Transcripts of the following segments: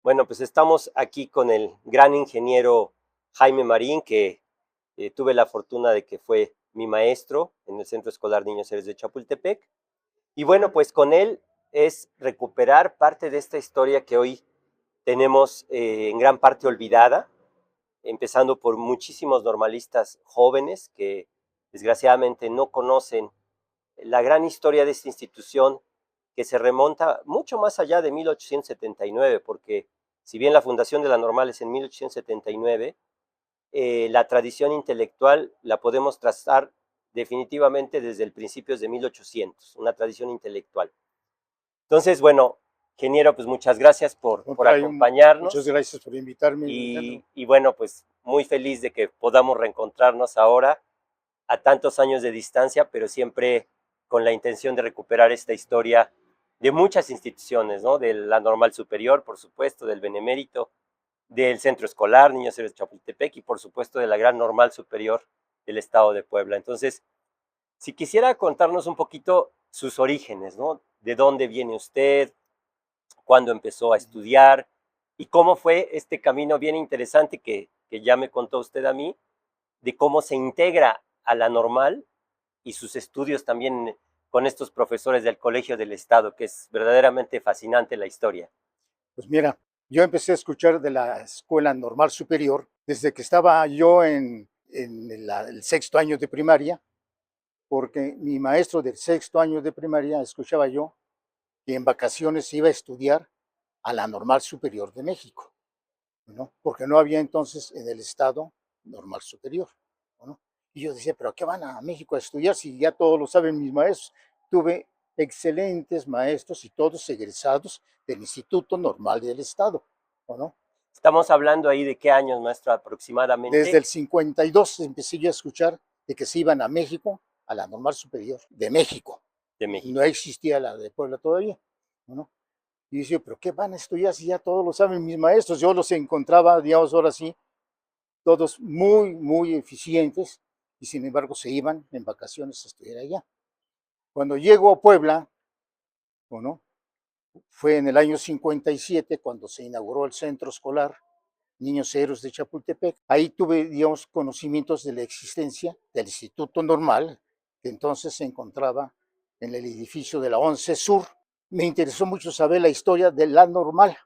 Bueno, pues estamos aquí con el gran ingeniero Jaime Marín, que tuve la fortuna de que fue mi maestro en el Centro Escolar Niños Héroes de Chapultepec. Y bueno, pues con él es recuperar parte de esta historia que hoy tenemos en gran parte olvidada, empezando por muchísimos normalistas jóvenes que desgraciadamente no conocen la gran historia de esta institución que se remonta mucho más allá de 1879, porque si bien la fundación de la Normal es en 1879, la tradición intelectual la podemos trazar definitivamente desde el principios de 1800, una tradición intelectual. Entonces, bueno, ingeniero, pues muchas gracias por Muchas acompañarnos gracias por invitarme, Alejandro. y bueno, pues muy feliz de que podamos reencontrarnos ahora a tantos años de distancia, pero siempre con la intención de recuperar esta historia de muchas instituciones, ¿no? De la Normal Superior, por supuesto, del Benemérito, del Centro Escolar Niños Héroes de Chapultepec y por supuesto de la Gran Normal Superior del Estado de Puebla. Entonces, si quisiera contarnos un poquito sus orígenes, ¿no? ¿De dónde viene usted? ¿Cuándo empezó a estudiar? ¿Y cómo fue este camino bien interesante que ya me contó usted a mí, de cómo se integra a la Normal y sus estudios también con estos profesores del Colegio del Estado, que es verdaderamente fascinante la historia? Pues mira, yo empecé a escuchar de la Escuela Normal Superior desde que estaba yo en el sexto año de primaria, porque mi maestro del sexto año de primaria escuchaba yo que en vacaciones iba a estudiar a la Normal Superior de México, ¿no? Porque no había entonces en el estado Normal Superior, ¿no? Y yo decía, ¿pero qué van a México a estudiar si ya todos lo saben mis maestros? Tuve excelentes maestros y todos egresados del Instituto Normal del Estado, ¿no? Estamos hablando ahí de qué años, maestro, Desde aproximadamente. el 52 empecé yo a escuchar de que se iban a México, a la Normal Superior de México. De No México. existía la de Puebla todavía, ¿no? Y decía, ¿pero qué van a estudiar si ya todos lo saben mis maestros? Yo los encontraba, digamos, ahora sí, todos muy, muy eficientes, y sin embargo se iban en vacaciones a estudiar allá. Cuando llego a Puebla, bueno, fue en el año 57 cuando se inauguró el centro escolar Niños Héroes de Chapultepec. Ahí tuve, digamos, conocimientos de la existencia del Instituto Normal, que entonces se encontraba en el edificio de la 11 Sur. Me interesó mucho saber la historia de la Normal,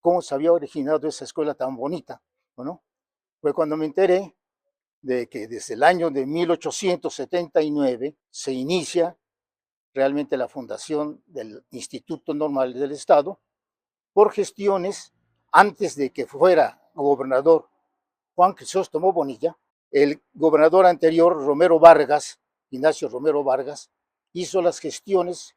cómo se había originado esa escuela tan bonita, ¿no? Fue cuando me enteré de que desde el año de 1879 se inicia realmente la fundación del Instituto Normal del Estado por gestiones antes de que fuera gobernador Juan Crisóstomo Bonilla. El gobernador anterior, Romero Vargas, Ignacio Romero Vargas, hizo las gestiones,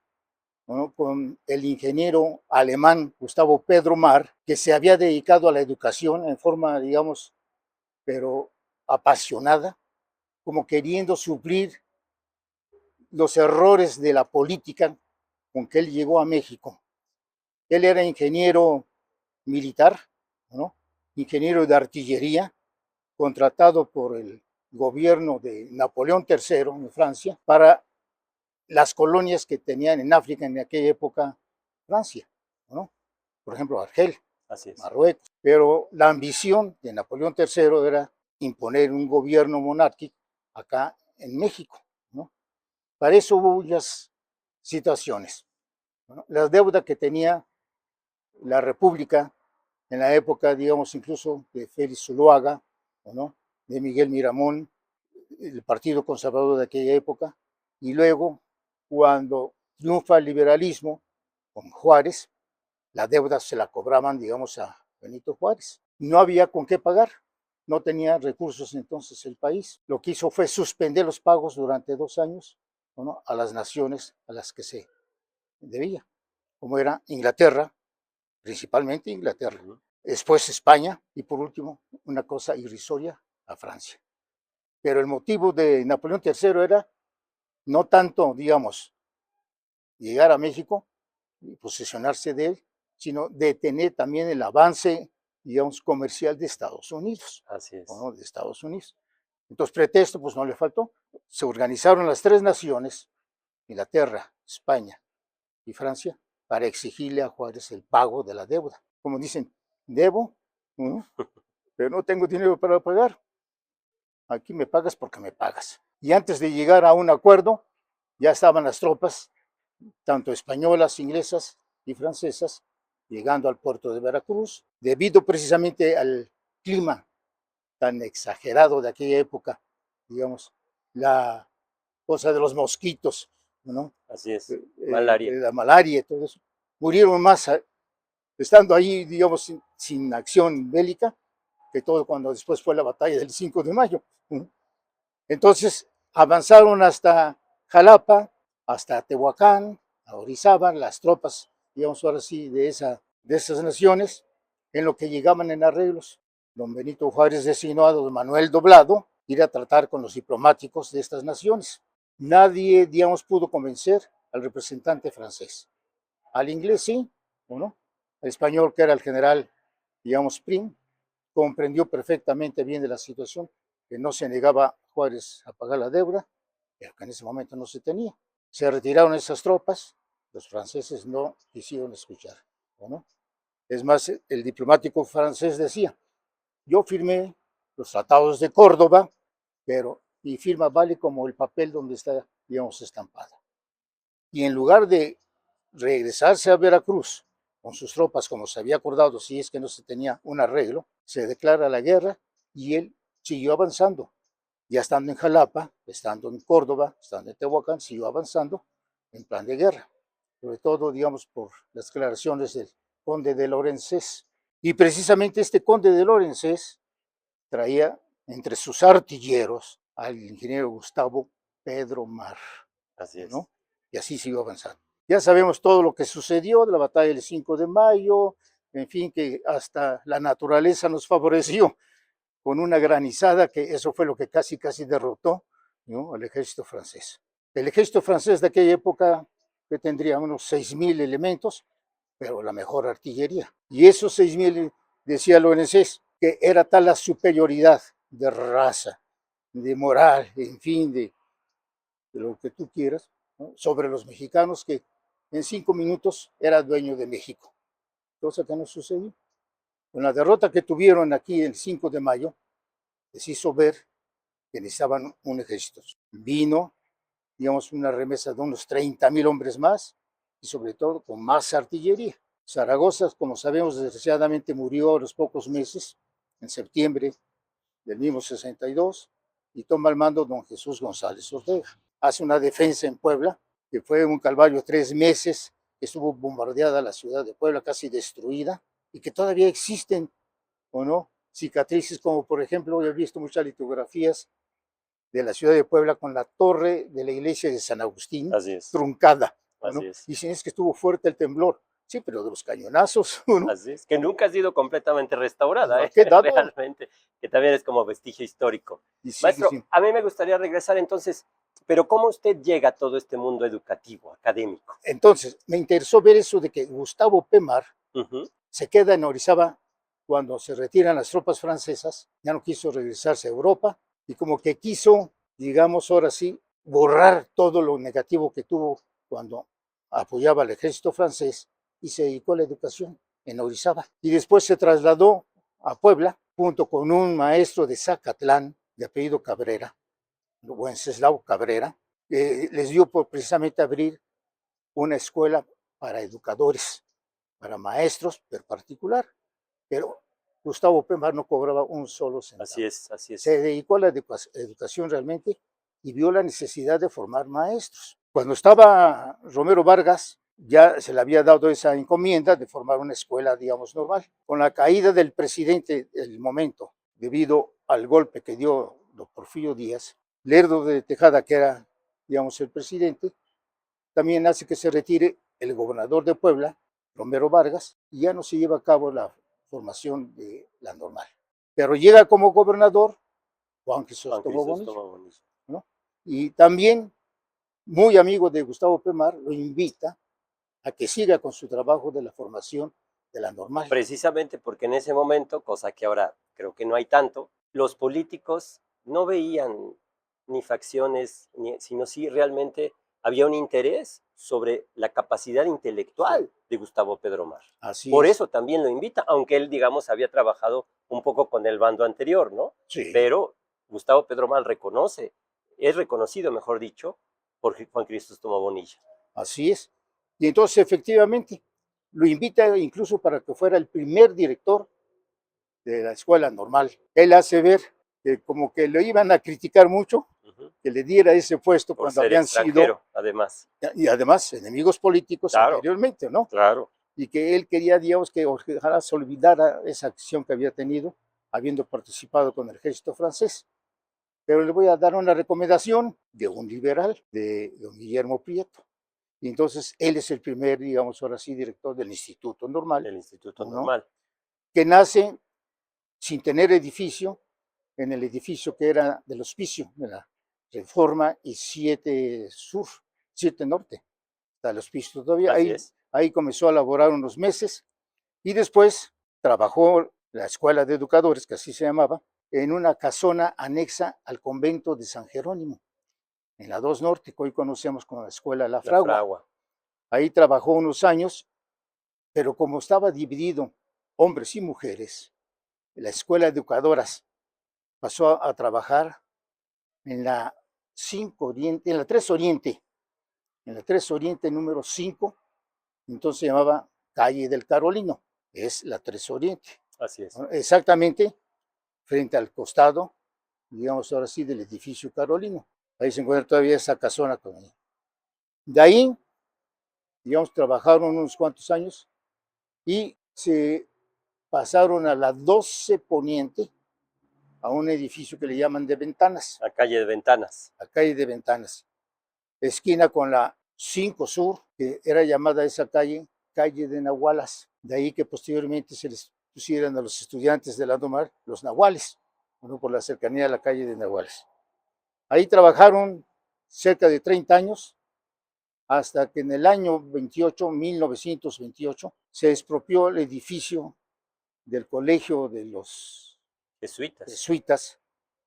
¿no?, con el ingeniero alemán Gustavo Pedro Mar, que se había dedicado a la educación en forma, digamos, pero apasionada, como queriendo suplir los errores de la política con que él llegó a México. Él era ingeniero militar, ¿no?, ingeniero de artillería, contratado por el gobierno de Napoleón III en Francia para las colonias que tenían en África en aquella época Francia, ¿no? Por ejemplo, Argel, Así es. Marruecos. Pero la ambición de Napoleón III era imponer un gobierno monárquico acá en México, ¿no? Para eso hubo muchas situaciones, ¿no? La deuda que tenía la República en la época, digamos, incluso de Félix Zuluaga, ¿no?, de Miguel Miramón, el Partido Conservador de aquella época, y luego, cuando triunfa el liberalismo con Juárez, la deuda se la cobraban, digamos, a Benito Juárez. No había con qué pagar, no tenía recursos entonces el país. Lo que hizo fue suspender los pagos durante 2 años, ¿no?, a las naciones a las que se debía, como era Inglaterra, principalmente Inglaterra, después España y por último, una cosa irrisoria, a Francia. Pero el motivo de Napoleón III era no tanto, digamos, llegar a México y posesionarse de él, sino detener también el avance, digamos, comercial de Estados Unidos, Así es. ¿no?, de Estados Unidos. Entonces, pretexto, pues no le faltó. Se organizaron las tres naciones, Inglaterra, España y Francia, para exigirle a Juárez el pago de la deuda. Como dicen, debo, ¿no? Pero no tengo dinero para pagar. Aquí me pagas porque me pagas. Y antes de llegar a un acuerdo, ya estaban las tropas, tanto españolas, inglesas y francesas, llegando al puerto de Veracruz, debido precisamente al clima tan exagerado de aquella época, digamos, la cosa de los mosquitos, ¿no? Así es, malaria. La malaria y todo eso. Murieron más estando ahí, digamos, sin acción bélica, que todo cuando después fue la batalla del 5 de mayo. ¿No? Entonces avanzaron hasta Jalapa, hasta Tehuacán, a Orizaba, las tropas, digamos ahora sí, de esas naciones, en lo que llegaban en arreglos. Don Benito Juárez designó a don Manuel Doblado ir a tratar con los diplomáticos de estas naciones. Nadie, digamos, pudo convencer al representante francés. Al inglés sí, ¿o no? El español, que era el general, digamos, Prim, comprendió perfectamente bien de la situación, que no se negaba Juárez a pagar la deuda, pero que en ese momento no se tenía. Se retiraron esas tropas, los franceses no quisieron escuchar, ¿no? Es más, el diplomático francés decía, yo firmé los tratados de Córdoba, pero mi firma vale como el papel donde está, digamos, estampada. Y en lugar de regresarse a Veracruz con sus tropas, como se había acordado, si es que no se tenía un arreglo, se declara la guerra y él siguió avanzando. Ya estando en Jalapa, estando en Córdoba, estando en Tehuacán, siguió avanzando en plan de guerra, sobre todo, digamos, por las declaraciones del conde de Lorenzés. Y precisamente este conde de Lorenzés traía entre sus artilleros al ingeniero Gustavo Pedro Mar, Así es. ¿no? Y así siguió avanzando. Ya sabemos todo lo que sucedió de la batalla del 5 de mayo, en fin, que hasta la naturaleza nos favoreció con una granizada, que eso fue lo que casi derrotó, ¿no?, al ejército francés. El ejército francés de aquella época, que tendría unos 6,000 elementos, pero la mejor artillería. Y esos 6,000, decía Lorenzés, que era tal la superioridad de raza, de moral, en fin, de lo que tú quieras, ¿no?, sobre los mexicanos, que en 5 minutos era dueño de México, cosa que no sucedió. Con la derrota que tuvieron aquí el 5 de mayo, les hizo ver que necesitaban un ejército. Vino, digamos, una remesa de unos 30,000 hombres más y sobre todo con más artillería. Zaragoza, como sabemos, desgraciadamente murió a los pocos meses, en septiembre del mismo 62, y toma el mando don Jesús González Ortega. Hace una defensa en Puebla, que fue un calvario 3 meses, que estuvo bombardeada la ciudad de Puebla, casi destruida, y que todavía existen, ¿o no?, cicatrices, como por ejemplo, he visto muchas litografías de la ciudad de Puebla con la torre de la iglesia de San Agustín truncada, ¿no? Dicen es que estuvo fuerte el temblor. Sí, pero de los cañonazos, ¿no? Así es, que nunca ha sido completamente restaurada, ¿No? realmente, que también es como vestigio histórico. Y sí, Maestro, sí. a mí me gustaría regresar entonces, pero ¿cómo usted llega a todo este mundo educativo, académico? Entonces, me interesó ver eso de que Gustavo Pemar se queda en Orizaba cuando se retiran las tropas francesas, ya no quiso regresarse a Europa y como que quiso, digamos, ahora sí, borrar todo lo negativo que tuvo cuando apoyaba al ejército francés y se dedicó a la educación en Orizaba. Y después se trasladó a Puebla junto con un maestro de Zacatlán de apellido Cabrera, Wenceslao Cabrera, que les dio por precisamente abrir una escuela para educadores, para maestros en particular, pero Gustavo Pemar no cobraba un solo centavo. Así es, así es. Se dedicó a la educación realmente y vio la necesidad de formar maestros. Cuando estaba Romero Vargas, ya se le había dado esa encomienda de formar una escuela, digamos, normal. Con la caída del presidente del momento, debido al golpe que dio don Porfirio Díaz, Lerdo de Tejada, que era, digamos, el presidente, también hace que se retire el gobernador de Puebla, Romero Vargas, y ya no se lleva a cabo la formación de la normal. Pero llega como gobernador Juan Crisóstomo Bonilla, ¿no? Y también, muy amigo de Gustavo Pemar, lo invita a que siga con su trabajo de la formación de la normal. Precisamente porque en ese momento, cosa que ahora creo que no hay tanto, los políticos no veían ni facciones, sino sí realmente había un interés sobre la capacidad intelectual de Gustavo Pedro Mar. Así Por es. eso también lo invita, aunque él, digamos, había trabajado un poco con el bando anterior, ¿no? Sí. Pero Gustavo Pedro Mar es reconocido, mejor dicho, por Juan Crisóstomo Bonilla. Así es. Y entonces, efectivamente, lo invita incluso para que fuera el primer director de la escuela normal. Él hace ver que como que lo iban a criticar mucho, que le diera ese puesto Por cuando ser habían sido, además. y además, enemigos políticos Claro. anteriormente, ¿no? Claro. Y que él quería, digamos, que ojalá se olvidara esa acción que había tenido, habiendo participado con el ejército francés. Pero le voy a dar una recomendación de un liberal, de don Guillermo Prieto. Y entonces él es el primer, digamos, ahora sí, director del Instituto Normal. Del Instituto ¿no? Normal. Que nace sin tener edificio, en el edificio que era del Hospicio, de la Reforma y 7 Sur, 7 Norte. Está el Hospicio todavía. Ahí comenzó a laborar unos meses y después trabajó la Escuela de Educadores, que así se llamaba, en una casona anexa al convento de San Jerónimo, en la 2 Norte, que hoy conocemos como la Escuela La Fragua. Ahí trabajó unos años, pero como estaba dividido hombres y mujeres, la Escuela de Educadoras pasó a trabajar en la 5 Oriente, en la 3 Oriente, número 5, entonces se llamaba Calle del Carolino, es la 3 Oriente. Así es. Exactamente frente al costado, digamos ahora sí, del edificio Carolino. Ahí se encuentra todavía esa casona con ella. De ahí, digamos, trabajaron unos cuantos años y se pasaron a la 12 Poniente, a un edificio que le llaman de Ventanas. La calle de Ventanas. La calle de Ventanas. Esquina con la 5 Sur, que era llamada esa calle, calle de Nahualas. De ahí que posteriormente se les pusieran a los estudiantes de la Domar los Nahuales, ¿no? Por la cercanía a la calle de Nahuales. Ahí trabajaron cerca de 30 años, hasta que en el año 1928, se expropió el edificio del Colegio de los Jesuitas,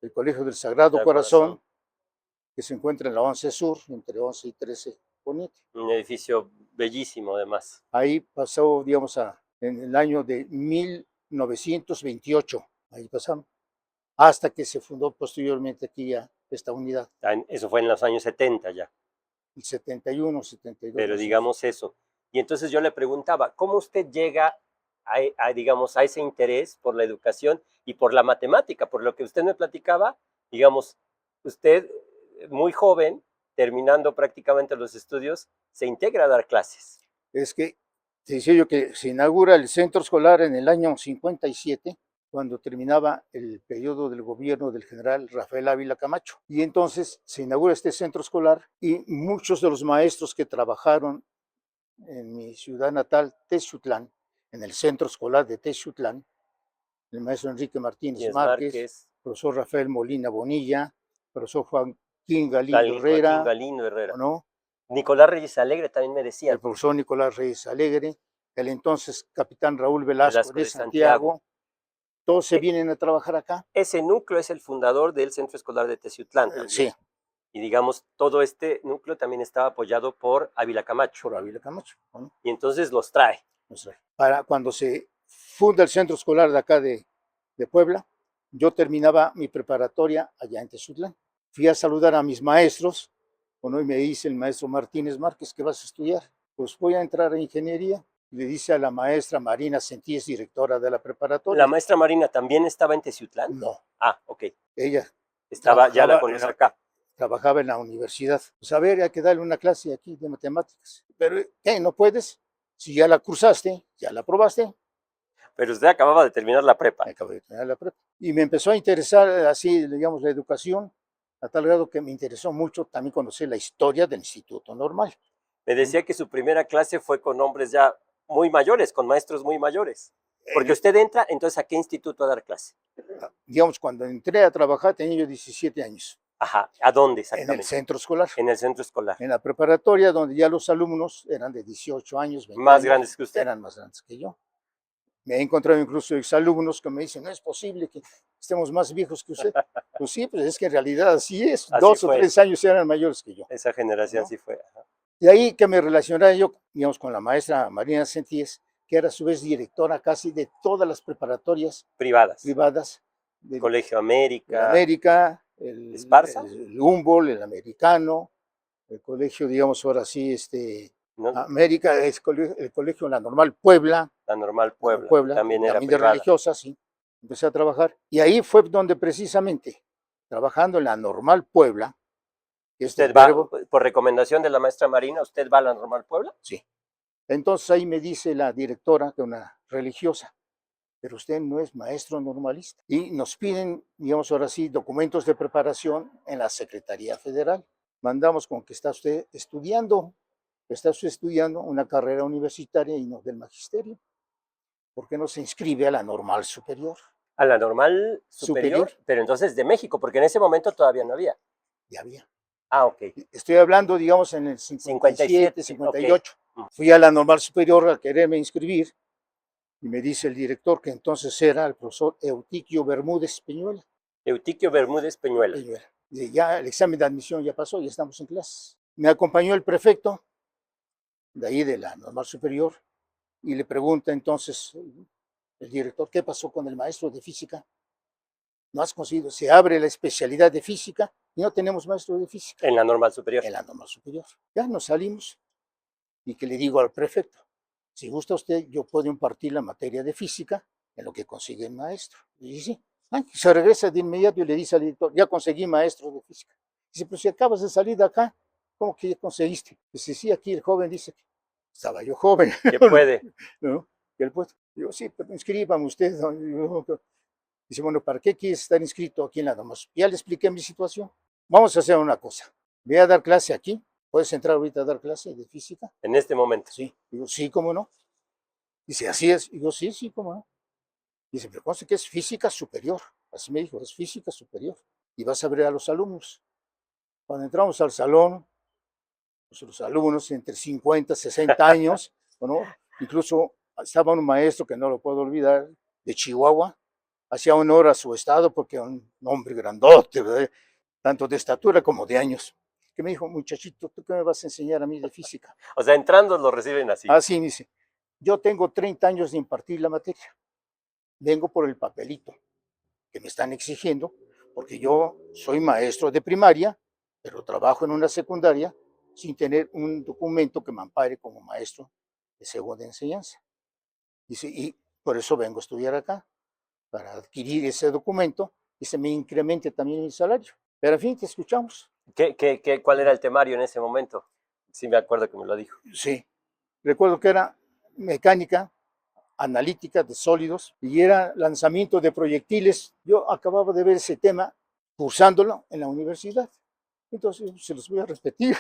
el Colegio del Sagrado Corazón, que se encuentra en la 11 Sur, entre 11 y 13 Poniente. Un edificio bellísimo, además. Ahí pasó, digamos, en el año de 1928, ahí pasamos, hasta que se fundó posteriormente aquí ya esta unidad. Eso fue en los años 70 ya. El 71, 72. Pero digamos eso. Y entonces yo le preguntaba, ¿cómo usted llega digamos, a ese interés por la educación y por la matemática? Por lo que usted me platicaba, digamos, usted muy joven, terminando prácticamente los estudios, se integra a dar clases. Es que te decía yo que se inaugura el centro escolar en el año 57, cuando terminaba el periodo del gobierno del general Rafael Ávila Camacho. Y entonces se inaugura este centro escolar y muchos de los maestros que trabajaron en mi ciudad natal, Texutlán, en el centro escolar de Texutlán, el maestro Enrique Martínez Márquez, el profesor Rafael Molina Bonilla, el profesor Joaquín Galindo Herrera, ¿no? Nicolás Reyes Alegre también me decía. El profesor Nicolás Reyes Alegre, el entonces capitán Raúl Velasco de Santiago. Todos se vienen a trabajar acá. Ese núcleo es el fundador del Centro Escolar de Texutlán. Sí. Y digamos, todo este núcleo también estaba apoyado por Ávila Camacho. Por Ávila Camacho. ¿No? Y entonces los trae. Para cuando se funda el Centro Escolar de acá de Puebla, yo terminaba mi preparatoria allá en Texutlán. Fui a saludar a mis maestros, y me dice el maestro Martínez Márquez, ¿qué vas a estudiar? Pues voy a entrar a ingeniería. Le dice a la maestra Marina Sentíes, directora de la preparatoria. ¿La maestra Marina también estaba en Texutlán? No. Ah, ok. Ella estaba, ya la conoce acá. Trabajaba en la universidad. Pues a ver, hay que darle una clase aquí de matemáticas. Pero, ¿qué? ¿No puedes? Si ya la cursaste, ya la aprobaste. Pero usted acababa de terminar la prepa. Acabé de terminar la prepa. Y me empezó a interesar así, digamos, la educación, a tal grado que me interesó mucho también conocer la historia del Instituto Normal. Me decía que su primera clase fue con hombres ya muy mayores, con maestros muy mayores. Porque usted entra, entonces, ¿a qué instituto a dar clase? Digamos, cuando entré a trabajar tenía yo 17 años. Ajá, ¿a dónde exactamente? En el centro escolar. En el centro escolar. En la preparatoria, donde ya los alumnos eran de 18 años, 20 más años, grandes que usted. Eran más grandes que yo. Me he encontrado incluso exalumnos que me dicen, no es posible que estemos más viejos que usted. Pues sí, pues es que en realidad así es. Así 2 o 3 años eran mayores que yo. Esa generación, ¿no? Sí fue. Ajá. De ahí que me relacionara yo, digamos, con la maestra Marina Sentíes, que era a su vez directora casi de todas las preparatorias Privadas. privadas del, Colegio el América. América, Esparza. el Humboldt, el Americano, el colegio, digamos, ahora sí, ¿No? América, el colegio La Normal Puebla. La Normal Puebla. Puebla, También era también de privada. religiosas, sí. Empecé a trabajar. Y ahí fue donde precisamente, trabajando en La Normal Puebla, ¿Usted va, por recomendación de la maestra Marina, usted va a La Normal Puebla? Sí. Entonces ahí me dice la directora, que es una religiosa, pero usted no es maestro normalista. Y nos piden, digamos ahora sí, documentos de preparación en la Secretaría Federal. Mandamos con que está usted estudiando una carrera universitaria y no del magisterio. ¿Por qué no se inscribe a la Normal Superior? A la Normal Superior, pero entonces de México, porque en ese momento todavía no había. Ya había. Ah, ok. Estoy hablando, digamos, en el 57, 58. Okay. Fui a la Normal Superior a quererme inscribir y me dice el director, que entonces era el profesor Eutiquio Bermúdez Peñuela. Eutiquio Bermúdez Peñuela. Y ya el examen de admisión ya pasó, ya estamos en clases. Me acompañó el prefecto de ahí de la Normal Superior y le pregunta entonces el director, ¿qué pasó con el maestro de física? No has conseguido, se abre la especialidad de física y no tenemos maestro de física. En la Normal Superior. En la Normal Superior. Ya nos salimos y que le digo al prefecto, si gusta usted, yo puedo impartir la materia de física en lo que consigue el maestro. Y dice, sí. Se regresa de inmediato y le dice al director, ya conseguí maestro de física. Dice, pero si acabas de salir de acá, ¿cómo que ya conseguiste? Dice, sí, aquí el joven dice, estaba yo joven. Que puede. ¿No? Y él pues, digo, sí, pero inscríbame usted. Dice, bueno, ¿para qué quieres estar inscrito aquí en la Normal? Ya le expliqué mi situación. Vamos a hacer una cosa. Voy a dar clase aquí. ¿Puedes entrar ahorita a dar clase de física? En este momento. Sí. Digo, sí, ¿cómo no? Dice, así es. Digo, sí, sí, ¿cómo no? Dice, pero conste que es física superior. Así me dijo, es física superior. Y vas a ver a los alumnos. Cuando entramos al salón, pues los alumnos entre 50 y 60 años, ¿no? Incluso estaba un maestro que no lo puedo olvidar, de Chihuahua, hacía honor a su estado porque era un hombre grandote, ¿verdad? Tanto de estatura como de años, que me dijo, muchachito, ¿tú qué me vas a enseñar a mí de física? O sea, entrando lo reciben así. Así me dice, yo tengo 30 años de impartir la materia, vengo por el papelito que me están exigiendo, porque yo soy maestro de primaria, pero trabajo en una secundaria sin tener un documento que me ampare como maestro de segunda enseñanza. Dice, y por eso vengo a estudiar acá, para adquirir ese documento y se me incremente también mi salario. Pero en fin, te escuchamos. ¿Cuál era el temario en ese momento? Sí, me acuerdo que me lo dijo. Sí, recuerdo que era mecánica analítica de sólidos y era lanzamiento de proyectiles. Yo acababa de ver ese tema cursándolo en la universidad. Entonces se los voy a repetir.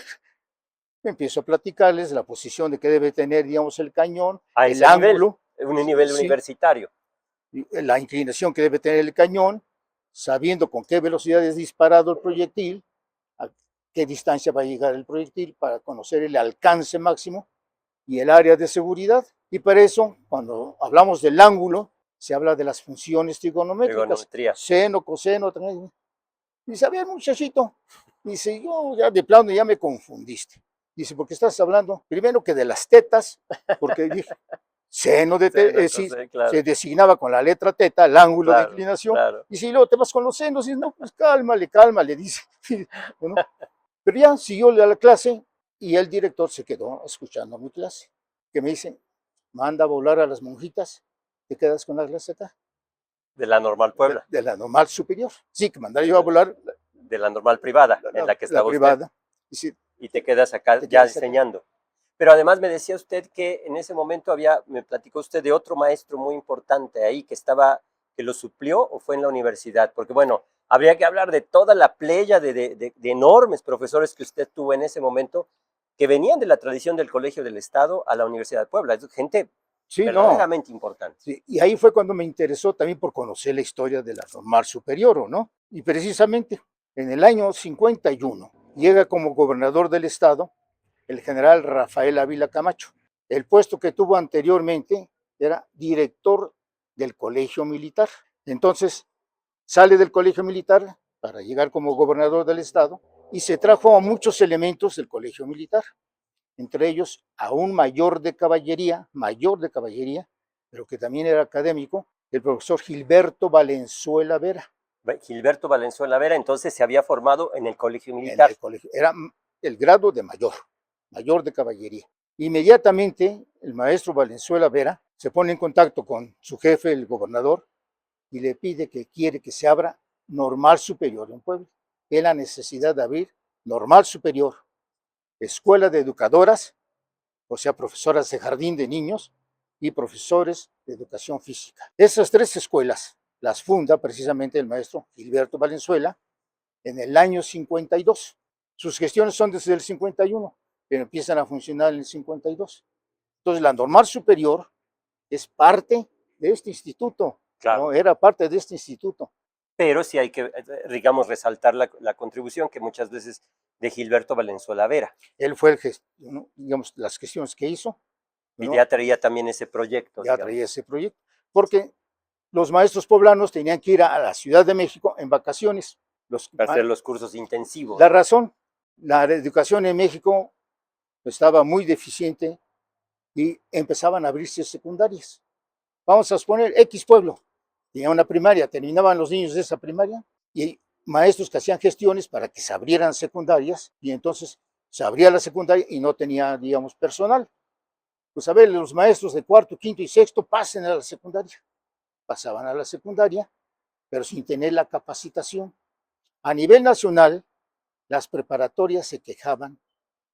Empiezo a platicarles la posición de que debe tener, digamos, el cañón, el ángulo. Un nivel universitario. La inclinación que debe tener el cañón, sabiendo con qué velocidad es disparado el proyectil, a qué distancia va a llegar el proyectil para conocer el alcance máximo y el área de seguridad. Y para eso, cuando hablamos del ángulo, se habla de las funciones trigonométricas, seno, coseno. Dice, a ver, muchachito, dice, yo ya de plano ya me confundiste. Dice, porque estás hablando primero que de las tetas, porque dije, seno de claro. Se designaba con la letra teta, el ángulo de inclinación, claro. Y si luego te vas con los senos, y no, pues cálmale, dice. Bueno, pero ya siguió la clase y el director se quedó escuchando mi clase, que me dice, manda a volar a las monjitas, te quedas con la clase acá. De la Normal Puebla. De la Normal Superior. Sí, que mandaría yo a volar. De la Normal Privada, en la que estaba privada. Usted. Y te quedas acá ya enseñando. Pero además me decía usted que en ese momento me platicó usted de otro maestro muy importante ahí que lo suplió o fue en la universidad, porque bueno, habría que hablar de toda la playa de enormes profesores que usted tuvo en ese momento, que venían de la tradición del Colegio del Estado a la Universidad de Puebla, es gente verdaderamente importante. Sí, y ahí fue cuando me interesó también por conocer la historia de la Normal Superior, ¿no? Y precisamente en el año 51 llega como gobernador del estado el general Rafael Ávila Camacho. El puesto que tuvo anteriormente era director del Colegio Militar. Entonces sale del Colegio Militar para llegar como gobernador del estado y se trajo a muchos elementos del Colegio Militar. entre ellos a un mayor de caballería, pero que también era académico, el profesor Gilberto Valenzuela Vera. Gilberto Valenzuela Vera, entonces se había formado en el colegio En militar. el colegio. Era el grado de mayor de caballería. Inmediatamente el maestro Valenzuela Vera se pone en contacto con su jefe, el gobernador, y le pide que quiere que se abra normal superior en Puebla. Es la necesidad de abrir normal superior, escuela de educadoras, o sea, profesoras de jardín de niños y profesores de educación física. Esas 3 escuelas las funda precisamente el maestro Gilberto Valenzuela en el año 52. Sus gestiones son desde el 51, pero empiezan a funcionar en el 52. Entonces, la normal superior es parte de este instituto, Claro. ¿no? Era parte de este instituto. Pero sí hay que, digamos, resaltar la contribución que muchas veces de Gilberto Valenzuela Vera. Él fue el ¿no? Digamos, las gestiones que hizo. Y ¿no? ya traía también ese proyecto. Ya traía ese proyecto. Porque los maestros poblanos tenían que ir a la Ciudad de México en vacaciones. Para hacer los cursos intensivos. La razón, la educación en México estaba muy deficiente y empezaban a abrirse secundarias. Vamos a suponer X pueblo, tenía una primaria, terminaban los niños de esa primaria y maestros que hacían gestiones para que se abrieran secundarias y entonces se abría la secundaria y no tenía, digamos, personal. Pues a ver, los maestros de cuarto, quinto y sexto pasen a la secundaria. Pasaban a la secundaria, pero sin tener la capacitación. A nivel nacional, las preparatorias se quejaban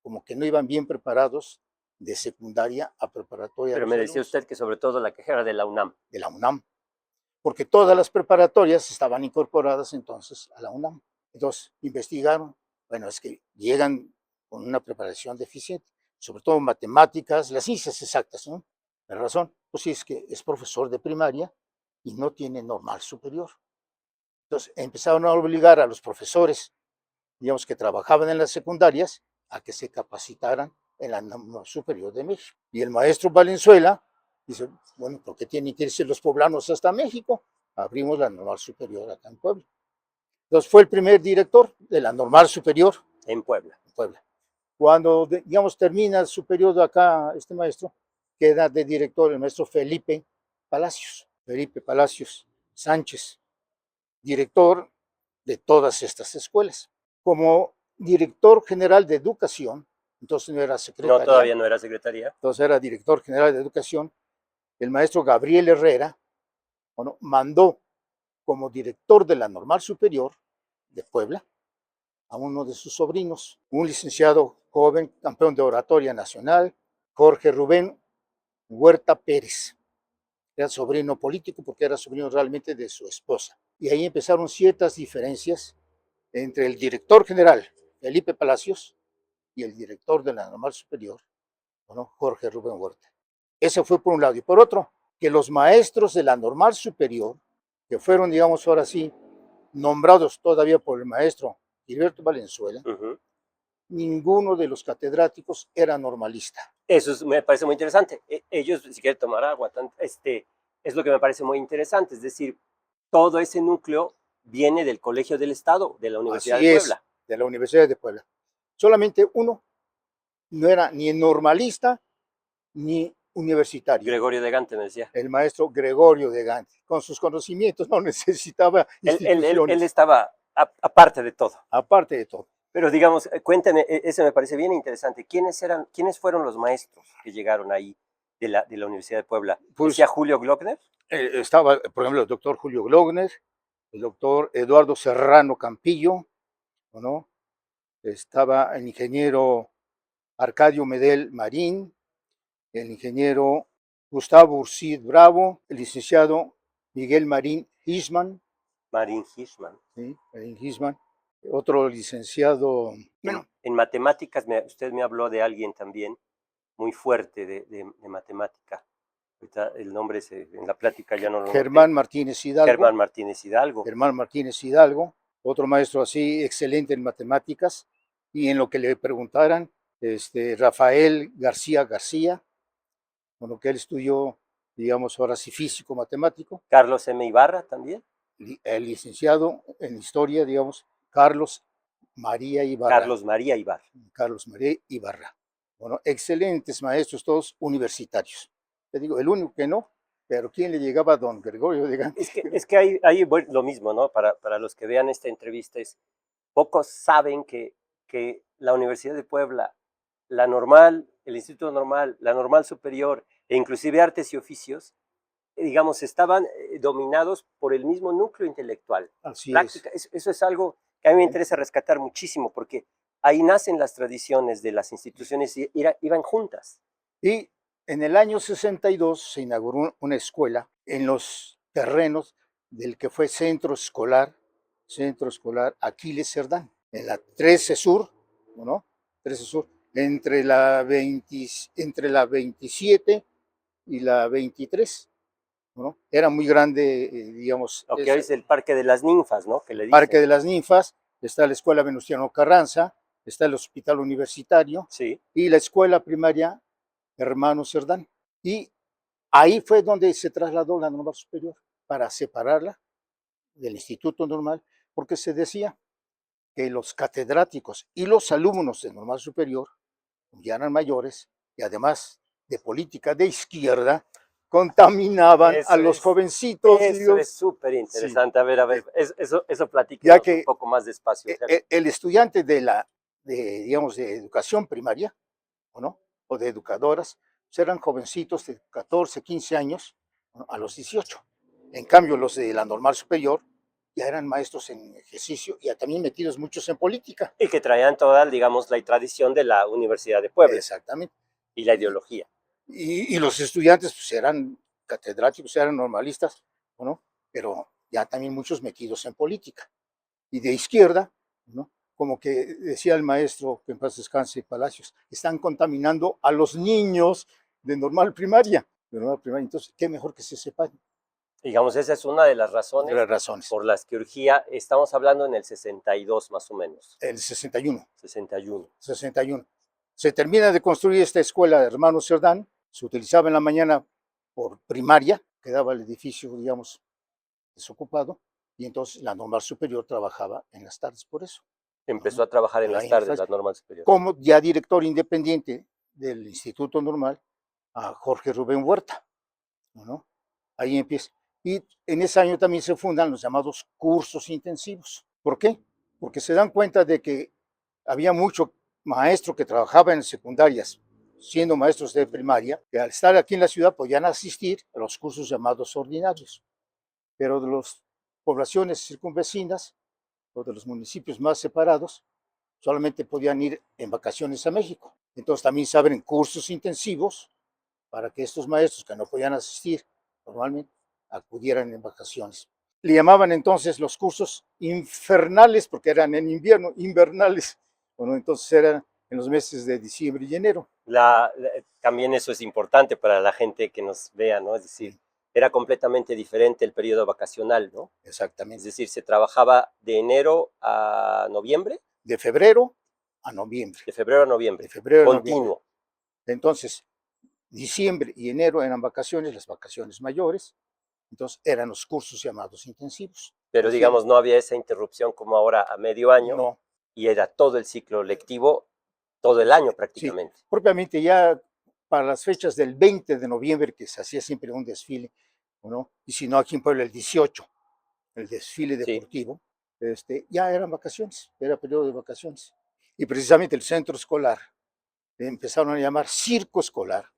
como que no iban bien preparados de secundaria a preparatoria. Pero me decía usted que sobre todo la queja era de la UNAM. De la UNAM, porque todas las preparatorias estaban incorporadas entonces a la UNAM. Entonces investigaron, bueno, es que llegan con una preparación deficiente, sobre todo matemáticas, las ciencias exactas, ¿no? La razón, pues sí, es que es profesor de primaria y no tiene normal superior. Entonces empezaron a obligar a los profesores, digamos, que trabajaban en las secundarias, a que se capacitaran en la normal superior de México. Y el maestro Valenzuela dice, bueno, ¿por qué tienen que irse los poblanos hasta México? Abrimos la normal superior acá en Puebla. Entonces fue el primer director de la normal superior en Puebla. Cuando, digamos, termina su periodo acá, este maestro, queda de director el maestro Felipe Palacios Sánchez, director de todas estas escuelas. Como director general de educación, entonces no era secretaria. No, todavía no era secretaria. Entonces era director general de educación. El maestro Gabriel Herrera, bueno, mandó como director de la Normal Superior de Puebla a uno de sus sobrinos, un licenciado joven, campeón de oratoria nacional, Jorge Rubén Huerta Pérez. Era sobrino político porque era sobrino realmente de su esposa. Y ahí empezaron ciertas diferencias entre el director general, Felipe Palacios, y el director de la Normal Superior, bueno, Jorge Rubén Huerta. Eso fue por un lado. Y por otro, que los maestros de la Normal Superior, que fueron, digamos, ahora sí, nombrados todavía por el maestro Gilberto Valenzuela, ninguno de los catedráticos era normalista. Eso me parece muy interesante. Ellos, si quieren tomar agua, es lo que me parece muy interesante. Es decir, todo ese núcleo viene del Colegio del Estado, de la Universidad de Puebla. De la Universidad de Puebla. Solamente uno no era ni normalista ni universitario. Gregorio de Gante me decía. El maestro Gregorio de Gante. Con sus conocimientos no necesitaba instituciones. Él estaba aparte de todo. Aparte de todo. Pero digamos, cuénteme, ese me parece bien interesante. ¿Quiénes fueron los maestros que llegaron ahí de la Universidad de Puebla? Pues, ¿Decía Julio Glockner? Estaba, por ejemplo, el doctor Julio Glockner, el doctor Eduardo Serrano Campillo, ¿no? Estaba el ingeniero Arcadio Medel Marín, el ingeniero Gustavo Urcid Bravo, el licenciado Miguel Marín Hisman. Marín Hisman. Sí, Marín Hisman. Otro licenciado. Bueno, en matemáticas, usted me habló de alguien también muy fuerte de matemática. Ahorita el nombre en la plática ya no lo Germán Martínez Hidalgo. Germán Martínez Hidalgo. Germán Martínez Hidalgo, otro maestro así excelente en matemáticas y en lo que le preguntaran, Rafael García García, con lo que él estudió, digamos, ahora sí físico matemático. Carlos M. Ibarra también. El licenciado en historia, digamos, Carlos María Ibarra. Carlos María Ibarra. Carlos María Ibarra. Bueno, excelentes maestros, todos universitarios. Te digo, el único que no, pero ¿quién le llegaba a don Gregorio de Gante? Es que hay bueno, lo mismo, ¿no? Para los que vean esta entrevista, es pocos saben que la Universidad de Puebla, la normal, el Instituto Normal, la Normal Superior e inclusive Artes y Oficios, digamos, estaban dominados por el mismo núcleo intelectual. Así Práctica, eso es algo que a mí me interesa rescatar muchísimo, porque ahí nacen las tradiciones de las instituciones y iban juntas. Y en el año 62 se inauguró una escuela en los terrenos del que fue Centro Escolar Aquiles Cerdán, en la 13 Sur, ¿no? 13 Sur, entre la 27 y la 23, ¿no? Era muy grande, digamos. Lo que hoy es el Parque de las Ninfas, ¿no? Que le dicen. Parque de las Ninfas, está la Escuela Venustiano Carranza, está el Hospital Universitario, sí, y la Escuela Primaria Hermano Cerdán. Y ahí fue donde se trasladó la normal superior para separarla del Instituto Normal, porque se decía que los catedráticos y los alumnos de normal superior ya eran mayores y además de política de izquierda, contaminaban a los jovencitos. Eso es súper interesante. Sí. A ver, eso platíquenos un poco más despacio. El estudiante digamos, de educación primaria, ¿o no? O de educadoras, pues eran jovencitos de 14, 15 años, ¿no? A los 18. En cambio, los de la normal superior ya eran maestros en ejercicio y también metidos muchos en política. Y que traían toda, digamos, la tradición de la Universidad de Puebla. Exactamente. Y la ideología. Y los estudiantes pues eran catedráticos, eran normalistas, ¿no? Pero ya también muchos metidos en política. Y de izquierda, ¿no? Como que decía el maestro, que en paz descanse, Palacios, están contaminando a los niños de normal primaria. Entonces, qué mejor que se sepan. Digamos, esa es una de las razones por las que urgía, estamos hablando en el 62 más o menos. El 61. 61. 61. Se termina de construir esta escuela de hermanos Cerdán, se utilizaba en la mañana por primaria, quedaba el edificio, digamos, desocupado, y entonces la normal superior trabajaba en las tardes por eso. Empezó a trabajar en las tardes, la normal superior. Como ya director independiente del Instituto Normal, a Jorge Rubén Huerta, ¿no? Ahí empieza. Y en ese año también se fundan los llamados cursos intensivos. ¿Por qué? Porque se dan cuenta de que había mucho maestro que trabajaba en secundarias, siendo maestros de primaria, que al estar aquí en la ciudad podían asistir a los cursos llamados ordinarios. Pero de las poblaciones circunvecinas o de los municipios más separados, solamente podían ir en vacaciones a México. Entonces también se abren cursos intensivos para que estos maestros que no podían asistir normalmente acudieran en vacaciones. Le llamaban entonces los cursos infernales porque eran en invierno, invernales. Bueno, entonces eran en los meses de diciembre y enero. También eso es importante para la gente que nos vea, ¿no? Es decir, era completamente diferente el periodo vacacional, ¿no? Exactamente. Es decir, se trabajaba de enero a noviembre. De febrero a noviembre. De febrero a noviembre. De febrero a continuo. Noviembre. Entonces, diciembre y enero eran vacaciones, las vacaciones mayores. Entonces, eran los cursos llamados intensivos. Pero digamos, no había esa interrupción como ahora a medio año. No. Y era todo el ciclo lectivo, todo el año prácticamente. Sí, propiamente ya para las fechas del 20 de noviembre, que se hacía siempre un desfile, ¿no? Y si no, aquí en Puebla el 18, el desfile deportivo, ya eran vacaciones, era periodo de vacaciones. Y precisamente el centro escolar empezaron a llamar circo escolar,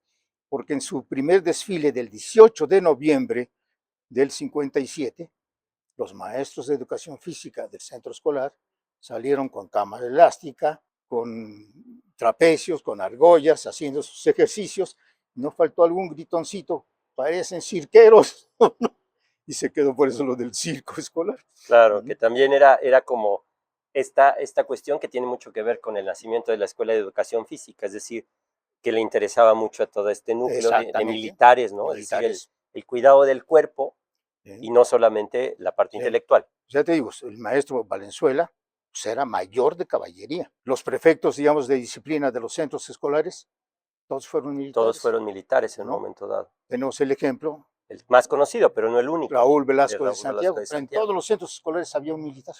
porque en su primer desfile del 18 de noviembre del 57, los maestros de educación física del centro escolar salieron con cámara elástica, con trapecios, con argollas, haciendo sus ejercicios. No faltó algún gritoncito, parecen cirqueros, y se quedó por eso lo del circo escolar. Claro, que también era como esta cuestión que tiene mucho que ver con el nacimiento de la Escuela de Educación Física, es decir, que le interesaba mucho a todo este núcleo de militares, ¿no? Militares. Es decir, el cuidado del cuerpo y no solamente la parte intelectual. Ya te digo, el maestro Valenzuela pues era mayor de caballería. Los prefectos, digamos, de disciplina de los centros escolares, todos fueron militares. Todos fueron militares en un momento dado. Tenemos el ejemplo. El más conocido, pero no el único. Raúl Velasco de Santiago. En todos los centros escolares había un militar,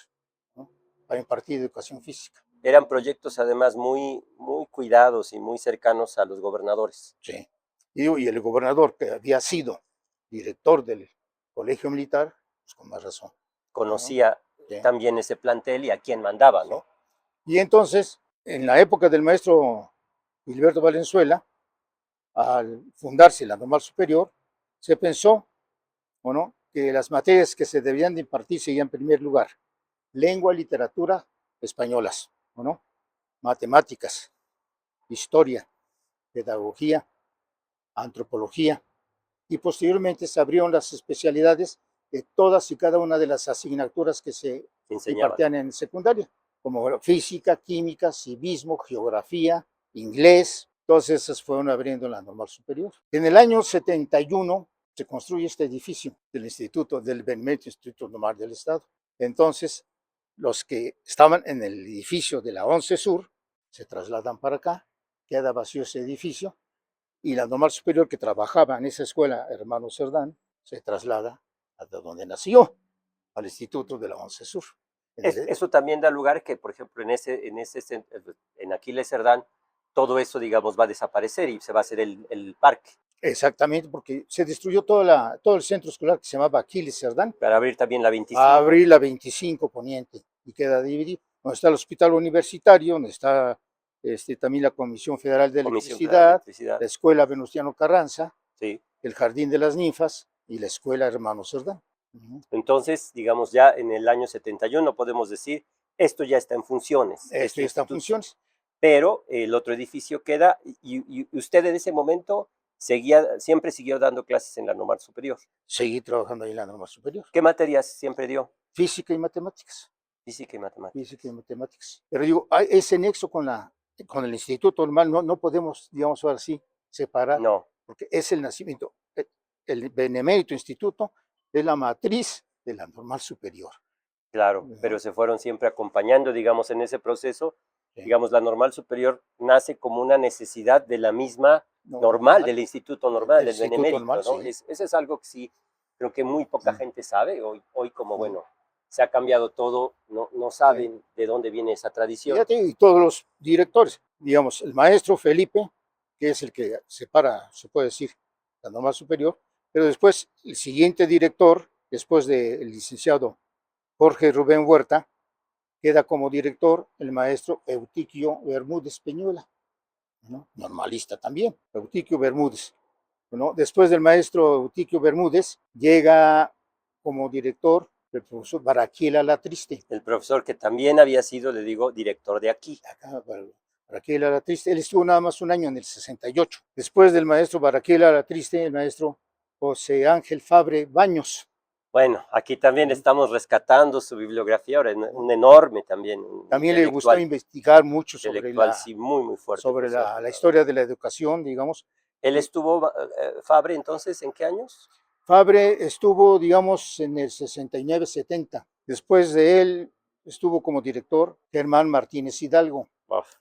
¿no? Para impartir educación física. eran proyectos además muy cuidados y muy cercanos a los gobernadores. Sí. Y el gobernador, que había sido director del colegio militar, pues con más razón. Conocía Sí, también ese plantel y a quién mandaba, sí. ¿no? Y entonces, en la época del maestro Gilberto Valenzuela, al fundarse la Normal Superior, se pensó, ¿no?, que las materias que se debían de impartir serían en primer lugar lengua, literatura españolas, ¿no?, matemáticas, historia, pedagogía, antropología, y posteriormente se abrieron las especialidades de todas y cada una de las asignaturas que se Enseñaban. impartían en secundaria, como física, química, civismo, geografía, inglés. Todas esas fueron abriendo en la Normal Superior. En el año 71 se construye este edificio del Instituto, del Benemérito Instituto Normal del Estado. Entonces, los que estaban en el edificio de la 11 Sur se trasladan para acá, queda vacío ese edificio, y la Normal Superior que trabajaba en esa escuela, Hermano Cerdán, se traslada a donde nació, al Instituto de la 11 Sur. Eso también da lugar que, por ejemplo, en Aquiles Cerdán, todo eso, digamos, va a desaparecer y se va a hacer el parque. Exactamente, porque se destruyó todo el centro escolar que se llamaba Aquiles Cerdán, Para abrir también la 25. a abrir la 25 Poniente, y queda dividido. Donde está el hospital universitario, donde está también la Comisión Federal de Comisión Federal de Electricidad, Electricidad. la Escuela Venustiano Carranza, Sí. el Jardín de las Ninfas y la Escuela Hermano Cerdán. Entonces, digamos, ya en el año 71 podemos decir, esto ya está en funciones. Esto ya está en funciones. Pero el otro edificio queda, y usted en ese momento siempre siguió dando clases en la Normal Superior. Seguí trabajando ahí en la Normal Superior. ¿Qué materias siempre dio? Física y matemáticas. Física y matemáticas. Física y matemáticas. Pero digo, hay ese nexo con el Instituto Normal, no podemos, digamos ahora sí, separar, No, porque es el nacimiento. El Benemérito Instituto es la matriz de la Normal Superior. claro, ¿No? pero se fueron siempre acompañando, digamos, en ese proceso. Sí. Digamos, la Normal Superior nace como una necesidad de la misma normal, del Instituto Normal, del Instituto Benemérito, Normal, ¿no? sí. Eso es algo que sí, creo que muy poca gente sabe. Hoy como, bueno, se ha cambiado todo, no saben de dónde viene esa tradición. Fíjate, y todos los directores, digamos, el maestro Felipe, que es el que separa, se puede decir, la Normal Superior, pero después el siguiente director, después del licenciado Jorge Rubén Huerta, queda como director el maestro Eutiquio Bermúdez Peñuela, ¿no?, normalista también, Eutiquio Bermúdez. ¿No? Después del maestro Eutiquio Bermúdez, llega como director el profesor Baraquiel Alatriste. El profesor que también había sido, le digo, director de aquí. Baraquiel Alatriste, él estuvo nada más un año en el 68. Después del maestro Baraquiel Alatriste, el maestro José Ángel Fabre Baños. Bueno, aquí también estamos rescatando su bibliografía, ahora un enorme también. También le gustó investigar mucho sobre sí, muy fuerte, sobre la historia de la educación, digamos. ¿Él estuvo, Fabre, entonces, en qué años? Fabre estuvo, digamos, en el 69-70. Después de él estuvo como director Germán Martínez Hidalgo.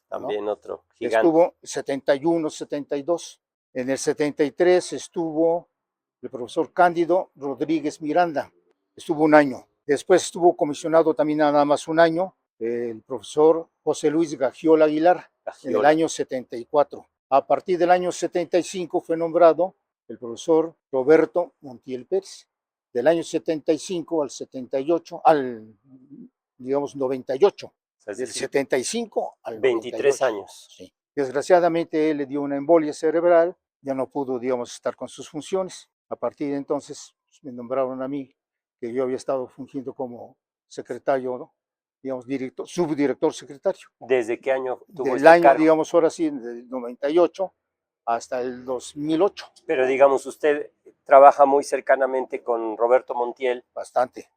También, ¿no?, otro gigante. Estuvo 71-72. En el 73 estuvo el profesor Cándido Rodríguez Miranda. Estuvo un año. Después estuvo comisionado también nada más un año el profesor José Luis Gagiola Aguilar, en el año 74. A partir del año 75 fue nombrado el profesor Roberto Montiel Pérez. Del año 75 al 78, digamos 98. Del 75 al 23 años. Sí. Desgraciadamente él le dio una embolia cerebral, ya no pudo, digamos, estar con sus funciones. A partir de entonces me nombraron a mí, que yo había estado fungiendo como secretario, ¿no?, digamos, subdirector secretario. ¿Desde qué año tuvo Del año, cargo? digamos, ahora sí, del 98 hasta el 2008. Pero digamos, usted trabaja muy cercanamente con Roberto Montiel. Bastante.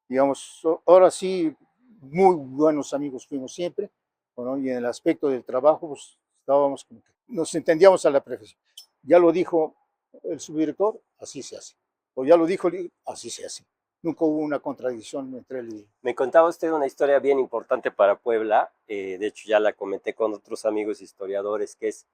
Digamos, ahora sí, muy buenos amigos fuimos siempre, ¿no? Y en el aspecto del trabajo, pues estábamos como que nos entendíamos a la perfección. Ya lo dijo el subdirector, así se hace. O ya lo dijo, así se hace. Nunca hubo una contradicción entre él y... Me contaba usted una historia bien importante para Puebla, de hecho ya la comenté con otros amigos historiadores, que es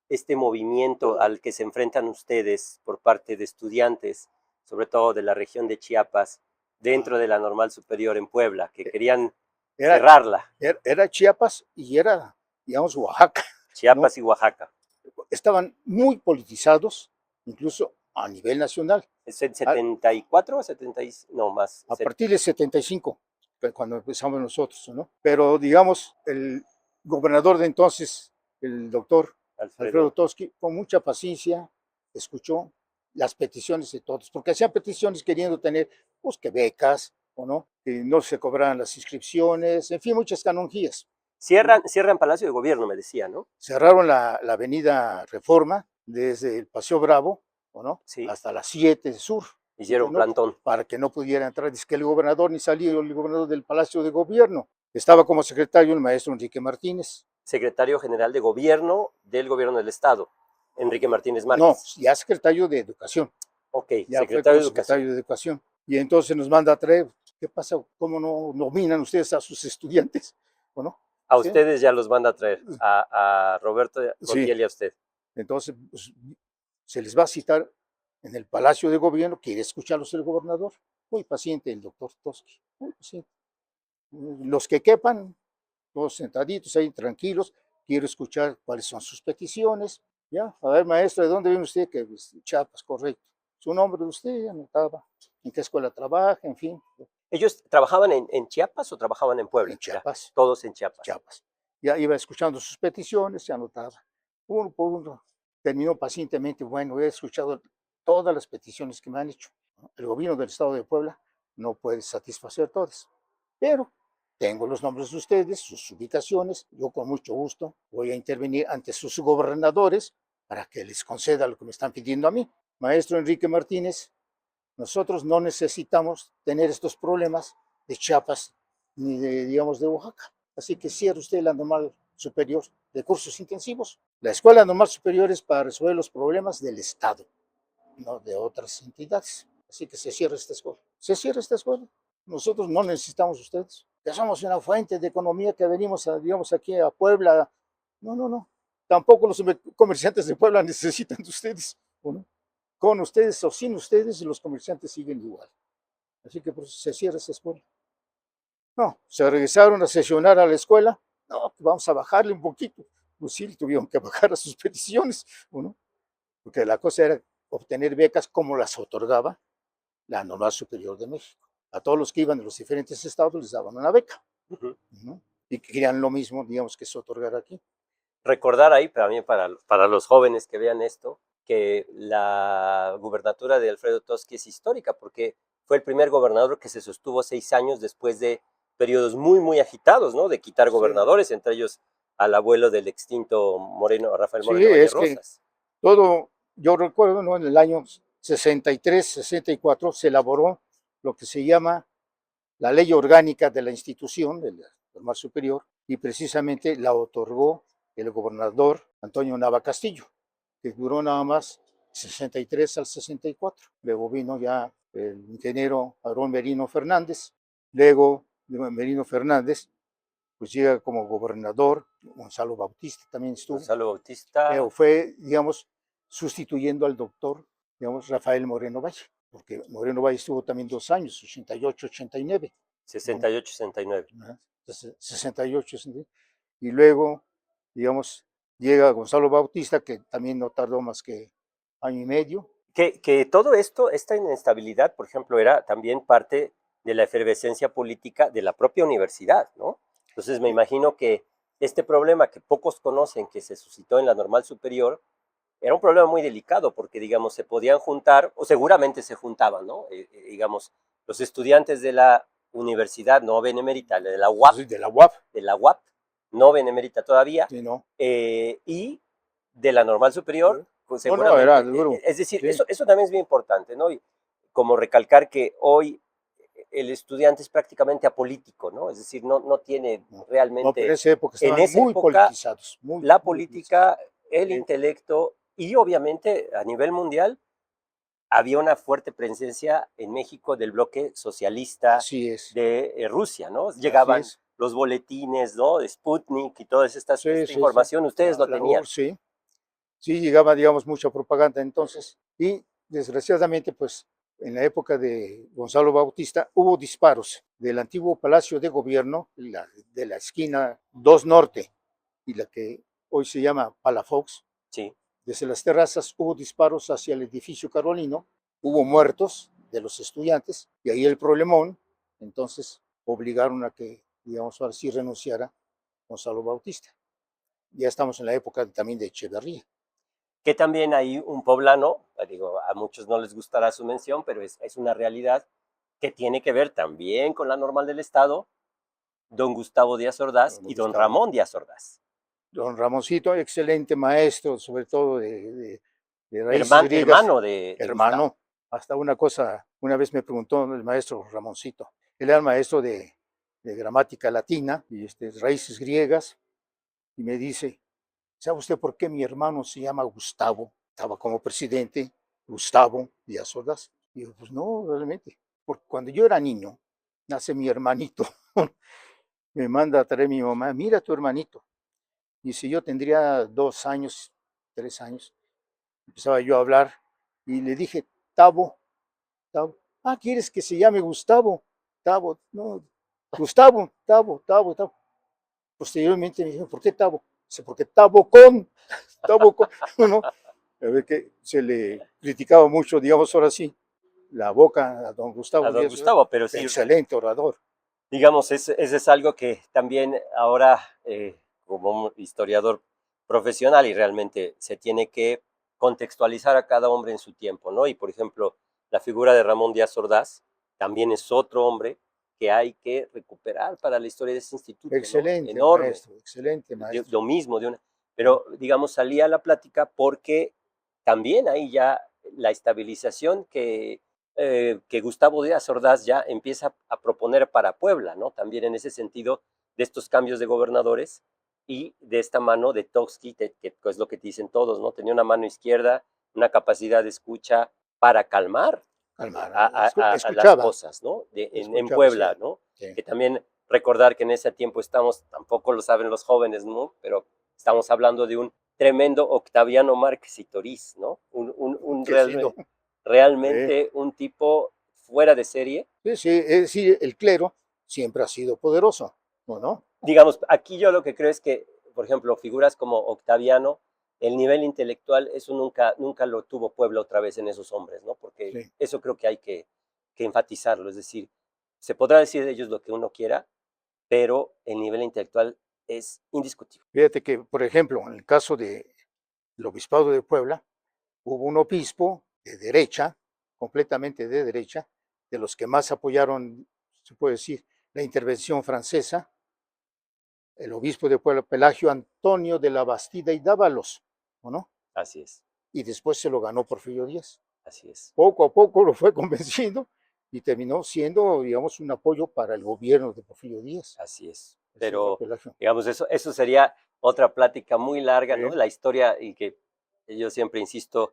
este movimiento al que se enfrentan ustedes por parte de estudiantes, sobre todo de la región de Chiapas, dentro de la Normal Superior en Puebla, que querían Era, cerrarla. era Chiapas y era, digamos, Oaxaca, ¿no? Chiapas y Oaxaca. Estaban muy politizados, incluso a nivel nacional. ¿Es en 74 o 70? No, más. A partir de 75, cuando empezamos nosotros, ¿no? Pero, digamos, el gobernador de entonces, el doctor Alfredo Toski, con mucha paciencia, escuchó las peticiones de todos, porque hacían peticiones queriendo tener, pues, que becas, o no, que no se cobraran las inscripciones, en fin, muchas canonjías. Cierran Palacio de Gobierno, me decía, ¿no? Cerraron la avenida Reforma desde el Paseo Bravo, ¿o no? Sí. Hasta las 7 de Sur. Hicieron plantón. Para que no pudiera entrar. Dice que el gobernador ni salía, el gobernador del Palacio de Gobierno. Estaba como secretario el maestro Enrique Martínez. Secretario General de Gobierno del Gobierno del Estado, Enrique Martínez Márquez. No, ya secretario de Educación. Ok, ya secretario fue secretario de Educación. Y entonces nos manda a traer, ¿qué pasa? ¿Cómo no nominan ustedes a sus estudiantes? ¿O no? A ustedes ya los manda a traer, a Roberto Montiel y a usted. Entonces, pues, se les va a citar en el Palacio de Gobierno, quiere escucharlos el gobernador. Muy paciente el doctor Toski, muy paciente. Los que quepan, todos sentaditos ahí, tranquilos, quiero escuchar cuáles son sus peticiones. Ya, a ver, maestro, ¿de dónde viene usted? Que Chiapas, correcto. Su nombre de usted, anotaba. ¿En qué escuela trabaja? En fin. ¿Ellos trabajaban en Chiapas o trabajaban en Puebla? En Chiapas. Ya, todos en Chiapas. Chiapas. Ya iba escuchando sus peticiones, se anotaba. Uno por uno, terminó pacientemente, bueno, he escuchado todas las peticiones que me han hecho. El gobierno del estado de Puebla no puede satisfacer todas, pero tengo los nombres de ustedes, sus ubicaciones, yo con mucho gusto voy a intervenir ante sus gobernadores para que les conceda lo que me están pidiendo a mí. Maestro Enrique Martínez, nosotros no necesitamos tener estos problemas de Chiapas ni de, digamos, de Oaxaca. Así que cierre usted la normal superior de cursos intensivos. La escuela normal superior es para resolver los problemas del Estado, no de otras entidades. Así que se cierra esta escuela. Se cierra esta escuela. Nosotros no necesitamos ustedes. Que somos una fuente de economía que venimos, digamos, aquí a Puebla. No. Tampoco los comerciantes de Puebla necesitan de ustedes. ¿No? Con ustedes o sin ustedes, los comerciantes siguen igual. Así que pues, se cierra esa escuela. No, se regresaron a sesionar a la escuela. No, vamos a bajarle un poquito. Pues sí, tuvieron que bajar a sus peticiones, ¿no? Porque la cosa era obtener becas como las otorgaba la Normal Superior de México. A todos los que iban de los diferentes estados les daban una beca. ¿No? Y querían lo mismo, digamos, que se otorgara aquí. Recordar ahí, también para los jóvenes que vean esto, que la gubernatura de Alfredo Toski es histórica, porque fue el primer gobernador que se sostuvo 6 años después de periodos muy, muy agitados, ¿no? De quitar gobernadores, entre ellos al abuelo del extinto Rafael Moreno Vallerrosas. Todo, yo recuerdo, ¿no? En el año 63, 64 se elaboró lo que se llama la ley orgánica de la institución, de la Normal Superior, y precisamente la otorgó el gobernador Antonio Nava Castillo, que duró nada más 63 al 64. Luego vino ya el ingeniero Aarón Merino Fernández. Luego Merino Fernández pues llega como gobernador. Gonzalo Bautista también estuvo. Gonzalo Bautista. Pero fue, digamos, sustituyendo al doctor, digamos, Rafael Moreno Valle, porque Moreno Valle estuvo también 2 años, 88, 89. 68, 69. 68, 69. Y luego, digamos, llega Gonzalo Bautista, que también no tardó más que año y medio. Que todo esto, esta inestabilidad, por ejemplo, era también parte de la efervescencia política de la propia universidad, ¿no? Entonces me imagino que este problema que pocos conocen, que se suscitó en la Normal Superior, era un problema muy delicado porque, digamos, se podían juntar, o seguramente se juntaban, ¿no? Digamos, los estudiantes de la universidad no benemérita, de la UAP, Sí, de la UAP, no benemérita todavía, sí, no. Y de la Normal Superior, pues No, seguramente, era duro. es decir, Sí. eso también es bien importante, ¿no? Y como recalcar que hoy el estudiante es prácticamente apolítico, ¿no? Es decir, no tiene realmente... No, pero en esa época estaban muy politizados. La política, el intelecto y obviamente a nivel mundial había una fuerte presencia en México del bloque socialista de Rusia, ¿no? Llegaban los boletines, ¿no? De Sputnik y toda esta información, ustedes lo tenían. Sí, llegaba, digamos, mucha propaganda entonces y desgraciadamente, pues, en la época de Gonzalo Bautista, hubo disparos del antiguo Palacio de Gobierno, de la esquina 2 Norte y la que hoy se llama Palafox. Sí. Desde las terrazas hubo disparos hacia el edificio carolino, hubo muertos de los estudiantes y ahí el problemón, entonces obligaron a que, digamos, ahora sí renunciara Gonzalo Bautista. Ya estamos en la época también de Echeverría. Que también hay un poblano, digo, a muchos no les gustará su mención, pero es una realidad que tiene que ver también con la normal del Estado, don Gustavo Díaz Ordaz y don Ramón Díaz Ordaz. Don Ramoncito, excelente maestro, sobre todo de raíces griegas. Hermano de Hermano. Gustavo. Hasta una cosa, una vez me preguntó el maestro Ramoncito. Él era maestro de gramática latina y raíces griegas. Y me dice, ¿sabe usted por qué mi hermano se llama Gustavo? Estaba como presidente Gustavo Díaz Ordaz. Y yo, pues no, realmente. Porque cuando yo era niño, nace mi hermanito. Me manda a traer mi mamá, mira tu hermanito. Y si yo tendría 2 años, 3 años, empezaba yo a hablar y le dije, Tavo, Tavo. Ah, ¿quieres que se llame Gustavo? Tavo, no, Gustavo, Tavo, Tavo, Tavo. Posteriormente me dijo, ¿por qué Tavo? Dice, porque Tavo con, ¿no? A ver que se le criticaba mucho, digamos ahora sí, la boca a don Gustavo. A don Gustavo, pero sí. Excelente orador. Digamos, ese es algo que también ahora, como historiador profesional, y realmente se tiene que contextualizar a cada hombre en su tiempo, ¿no? Y por ejemplo, la figura de Ramón Díaz Ordaz también es otro hombre que hay que recuperar para la historia de ese instituto. Excelente, ¿no? Enorme. Maestro, excelente maestro. Lo mismo, pero digamos, salía a la plática porque también ahí ya la estabilización que Gustavo Díaz Ordaz ya empieza a proponer para Puebla, ¿no? También en ese sentido de estos cambios de gobernadores y de esta mano de Toxtli, que es lo que te dicen todos, ¿no? Tenía una mano izquierda, una capacidad de escucha para calmar a las cosas, ¿no? En Puebla, sí. ¿no? Sí. Que también recordar que en ese tiempo tampoco lo saben los jóvenes, ¿no? Pero estamos hablando de un tremendo Octaviano Márquez y Toriz, ¿no? Realmente un tipo fuera de serie. Sí, sí, es decir, el clero siempre ha sido poderoso, ¿no? Digamos, aquí yo lo que creo es que, por ejemplo, figuras como Octaviano, el nivel intelectual, eso nunca lo tuvo Puebla otra vez en esos hombres, ¿no? Porque sí. Eso creo que hay que enfatizarlo, es decir, se podrá decir de ellos lo que uno quiera, pero el nivel intelectual es indiscutible. Fíjate que, por ejemplo, en el caso del obispado de Puebla, hubo un obispo de derecha, completamente de derecha, de los que más apoyaron, se puede decir, la intervención francesa, el obispo de Puebla, Pelagio Antonio de la Bastida y Dávalos, ¿o no? Así es. Y después se lo ganó Porfirio Díaz. Así es. Poco a poco lo fue convenciendo y terminó siendo, digamos, un apoyo para el gobierno de Porfirio Díaz. Así es. Pero, digamos, eso sería otra plática muy larga, sí. ¿no? La historia, y que yo siempre insisto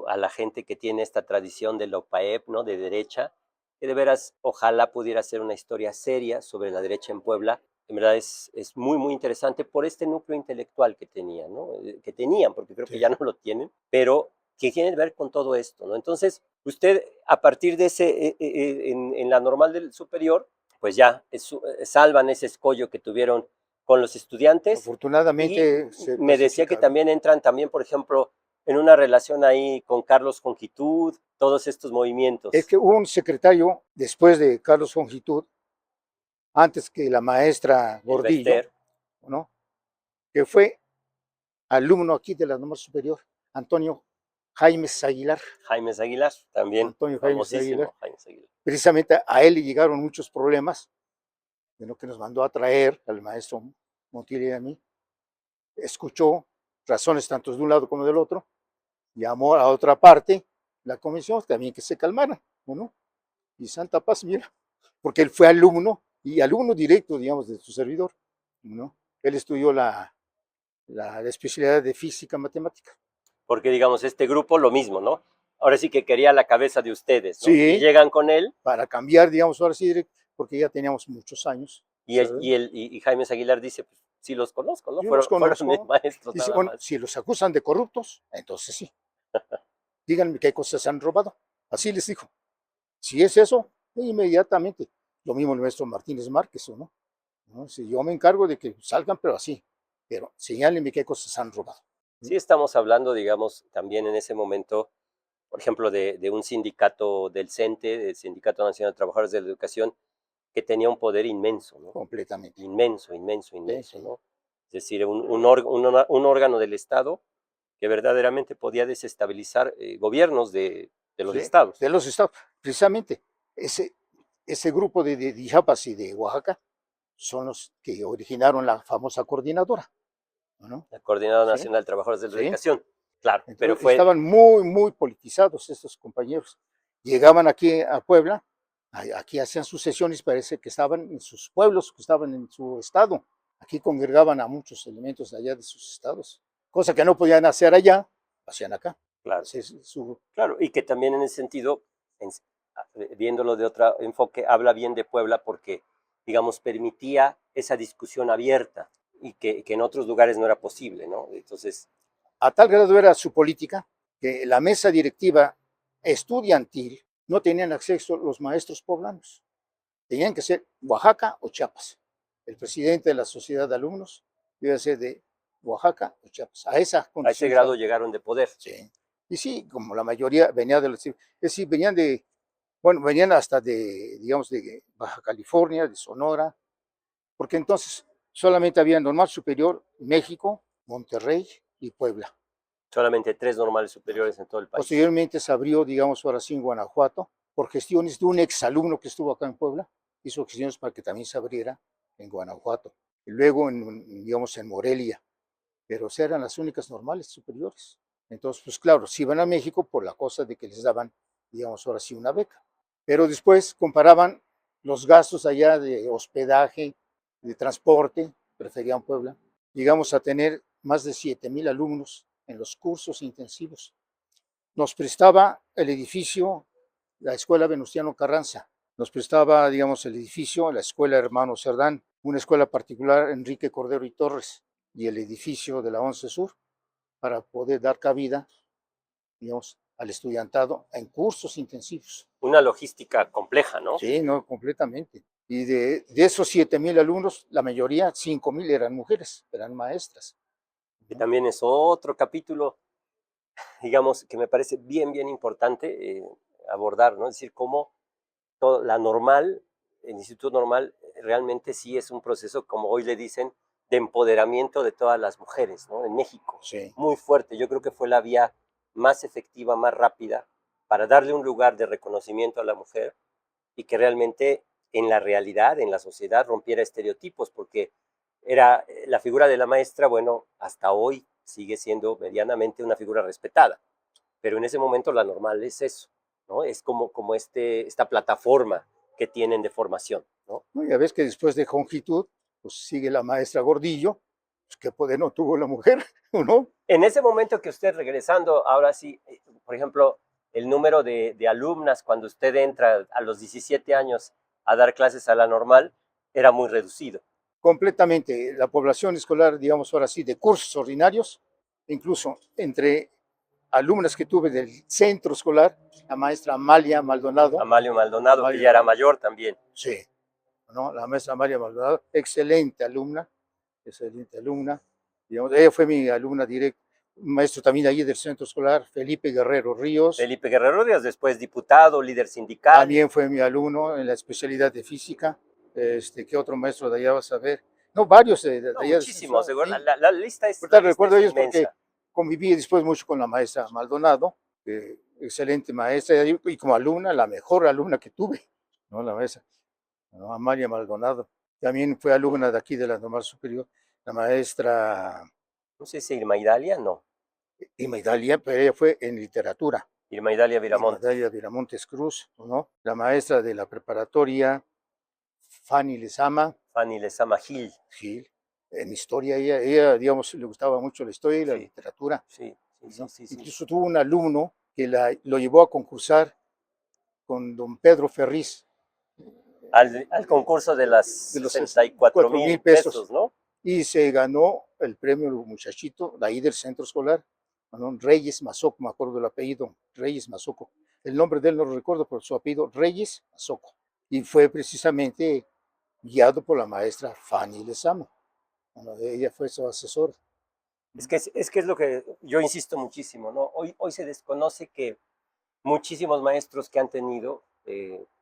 a la gente que tiene esta tradición de la OPAEP, ¿no? De derecha, que de veras ojalá pudiera ser una historia seria sobre la derecha en Puebla. En verdad es muy, muy interesante por este núcleo intelectual que tenían, ¿no? Que tenían, porque creo que ya no lo tienen, pero que tiene que ver con todo esto, ¿no? Entonces, usted, a partir de en la normal del superior, pues ya salvan ese escollo que tuvieron con los estudiantes. Afortunadamente. Me decía que también entran por ejemplo, en una relación ahí con Carlos Jongitud, todos estos movimientos. Es que hubo un secretario después de Carlos Jongitud, antes que la maestra Gordillo, ¿no? Que fue alumno aquí de la normal superior, Antonio Jaimes Aguilar. Jaimes Aguilar, también. Antonio Jaimes Aguilar. Precisamente a él le llegaron muchos problemas, de lo que nos mandó a traer al maestro Montiel y a mí. Escuchó razones tanto de un lado como del otro, llamó a otra parte, la comisión también que se calmara, ¿no? Y Santa Paz, mira, porque él fue alumno, y alumno directo, digamos, de su servidor, ¿no? Él estudió la especialidad de física matemática. Porque, digamos, este grupo lo mismo, ¿no? Ahora sí que quería la cabeza de ustedes, ¿no? Sí. Y llegan con él. Para cambiar, digamos, ahora sí, directo, porque ya teníamos muchos años. Y Jaimes Aguilar dice, pues, sí los conozco, ¿no? Yo los conozco. Fueron mis maestros. Dice, bueno, si los acusan de corruptos, entonces sí. Díganme qué cosas han robado. Así les dijo. Si es eso, inmediatamente. Lo mismo el maestro Martínez Márquez, ¿no? ¿No? Si yo me encargo de que salgan, pero así. Pero señálenme qué cosas han robado. Sí estamos hablando, digamos, también en ese momento, por ejemplo, de un sindicato del CENTE, del Sindicato Nacional de Trabajadores de la Educación, que tenía un poder inmenso, ¿no? Completamente. Inmenso, inmenso, Sí, inmenso, sí. ¿no? Es decir, un órgano del Estado que verdaderamente podía desestabilizar gobiernos de los Sí, estados. de los estados. Precisamente, ese grupo de Chiapas y de Oaxaca son los que originaron la famosa coordinadora, ¿no? La Coordinadora Sí, Nacional de Trabajadores de la sí. Educación, claro, pero Entonces fue estaban muy, muy politizados estos compañeros. Llegaban aquí a Puebla, aquí hacían sus sesiones, parece que estaban en sus pueblos, que estaban en su estado. Aquí congregaban a muchos elementos de allá de sus estados, cosa que no podían hacer allá, hacían acá. claro, Ese es su, claro, y que también en ese sentido, en- viéndolo de otro enfoque, habla bien de Puebla porque, digamos, permitía esa discusión abierta y que en otros lugares no era posible, ¿no? Entonces, a tal grado era su política que la mesa directiva estudiantil no tenían acceso los maestros poblanos. Tenían que ser Oaxaca o Chiapas. El presidente de la sociedad de alumnos debe ser de Oaxaca o Chiapas. A esa a ese condición grado estaba. llegaron de poder. Sí. Y sí, como la mayoría venía de los, es decir, venían de, bueno, venían hasta de, digamos, de Baja California, de Sonora, porque entonces solamente había normal superior México, Monterrey y Puebla. Solamente 3 normales superiores en todo el país. Posteriormente se abrió, digamos, ahora sí en Guanajuato, por gestiones de un exalumno que estuvo acá en Puebla, hizo gestiones para que también se abriera en Guanajuato. Y luego, digamos, en Morelia, pero o sea, eran las únicas normales superiores. Entonces, pues claro, si iban a México por la cosa de que les daban, digamos, ahora sí una beca. Pero después comparaban los gastos allá de hospedaje, de transporte, preferían Puebla. Llegamos a tener más de 7,000 alumnos en los cursos intensivos. Nos prestaba el edificio la Escuela Venustiano Carranza, nos prestaba, digamos, el edificio la Escuela Hermano Cerdán, una escuela particular Enrique Cordero y Torres, y el edificio de la 11 Sur, para poder dar cabida, digamos, al estudiantado en cursos intensivos. Una logística compleja, ¿no? Sí, no, completamente. Y de esos 7,000 alumnos, la mayoría, 5,000 eran mujeres, eran maestras, Que ¿no? también es otro capítulo, digamos, que me parece bien, bien importante abordar, ¿no? Es decir, cómo la normal, el Instituto Normal, realmente sí es un proceso, como hoy le dicen, de empoderamiento de todas las mujeres, ¿no? En México, Sí. muy fuerte. Yo creo que fue la vía más efectiva, más rápida, para darle un lugar de reconocimiento a la mujer y que realmente en la realidad, en la sociedad, rompiera estereotipos, porque era la figura de la maestra, bueno, hasta hoy sigue siendo medianamente una figura respetada, pero en ese momento la normal es eso, ¿no? Es como esta plataforma que tienen de formación, ¿no? ¿No? Ya ves que después de Jongitud, pues sigue la maestra Gordillo, pues qué poder no tuvo la mujer, ¿no? En ese momento que usted regresando, ahora sí, por ejemplo, el número de alumnas cuando usted entra a los 17 años a dar clases a la normal era muy reducido. Completamente la población escolar, digamos ahora sí, de cursos ordinarios, incluso entre alumnas que tuve del centro escolar, la maestra Amalia Maldonado, Amalio Maldonado, que ya Amalia, era mayor también. sí, ¿no? La maestra Amalia Maldonado, excelente alumna, digamos, ella fue mi alumna directa, un maestro también allí del centro escolar, Felipe Guerrero Ríos, Felipe Guerrero Ríos, después diputado, líder sindical. también fue mi alumno en la especialidad de física. ¿Qué otro maestro de allá vas a ver? No, varios de No, allá. muchísimos. Sí. La lista Ahorita la lista recuerdo es ellos porque inmensa. conviví después mucho con la maestra Maldonado, excelente maestra, y como alumna, la mejor alumna que tuve, ¿no? La maestra, ¿no? Amalia Maldonado. También fue alumna de aquí de la normal superior, la maestra No sé si Irma Idalia, no. Irma Idalia, pero ella fue en literatura. Irma Idalia Irma Viramontes. Idalia Viramontes Cruz, ¿no? La maestra de la preparatoria, Fanny Lezama Fanny Lezama Gil. Gil. En historia, ella, digamos, le gustaba mucho la historia y la Sí, literatura, sí, sí, sí, ¿no? sí, sí. Incluso tuvo un alumno que lo llevó a concursar con don Pedro Ferriz, Al concurso de las de los 64 4,000 mil pesos, pesos, ¿no? y se ganó el premio el muchachito de ahí del centro escolar, ¿no? Reyes Mazoco, me acuerdo del apellido, Reyes Mazoco, el nombre de él no lo recuerdo, pero su apellido Reyes Azoco. Y fue precisamente guiado por la maestra Fanny Lezama. Bueno, ella fue su asesora. Es que es lo que yo insisto muchísimo, ¿no? Hoy se desconoce que muchísimos maestros que han tenido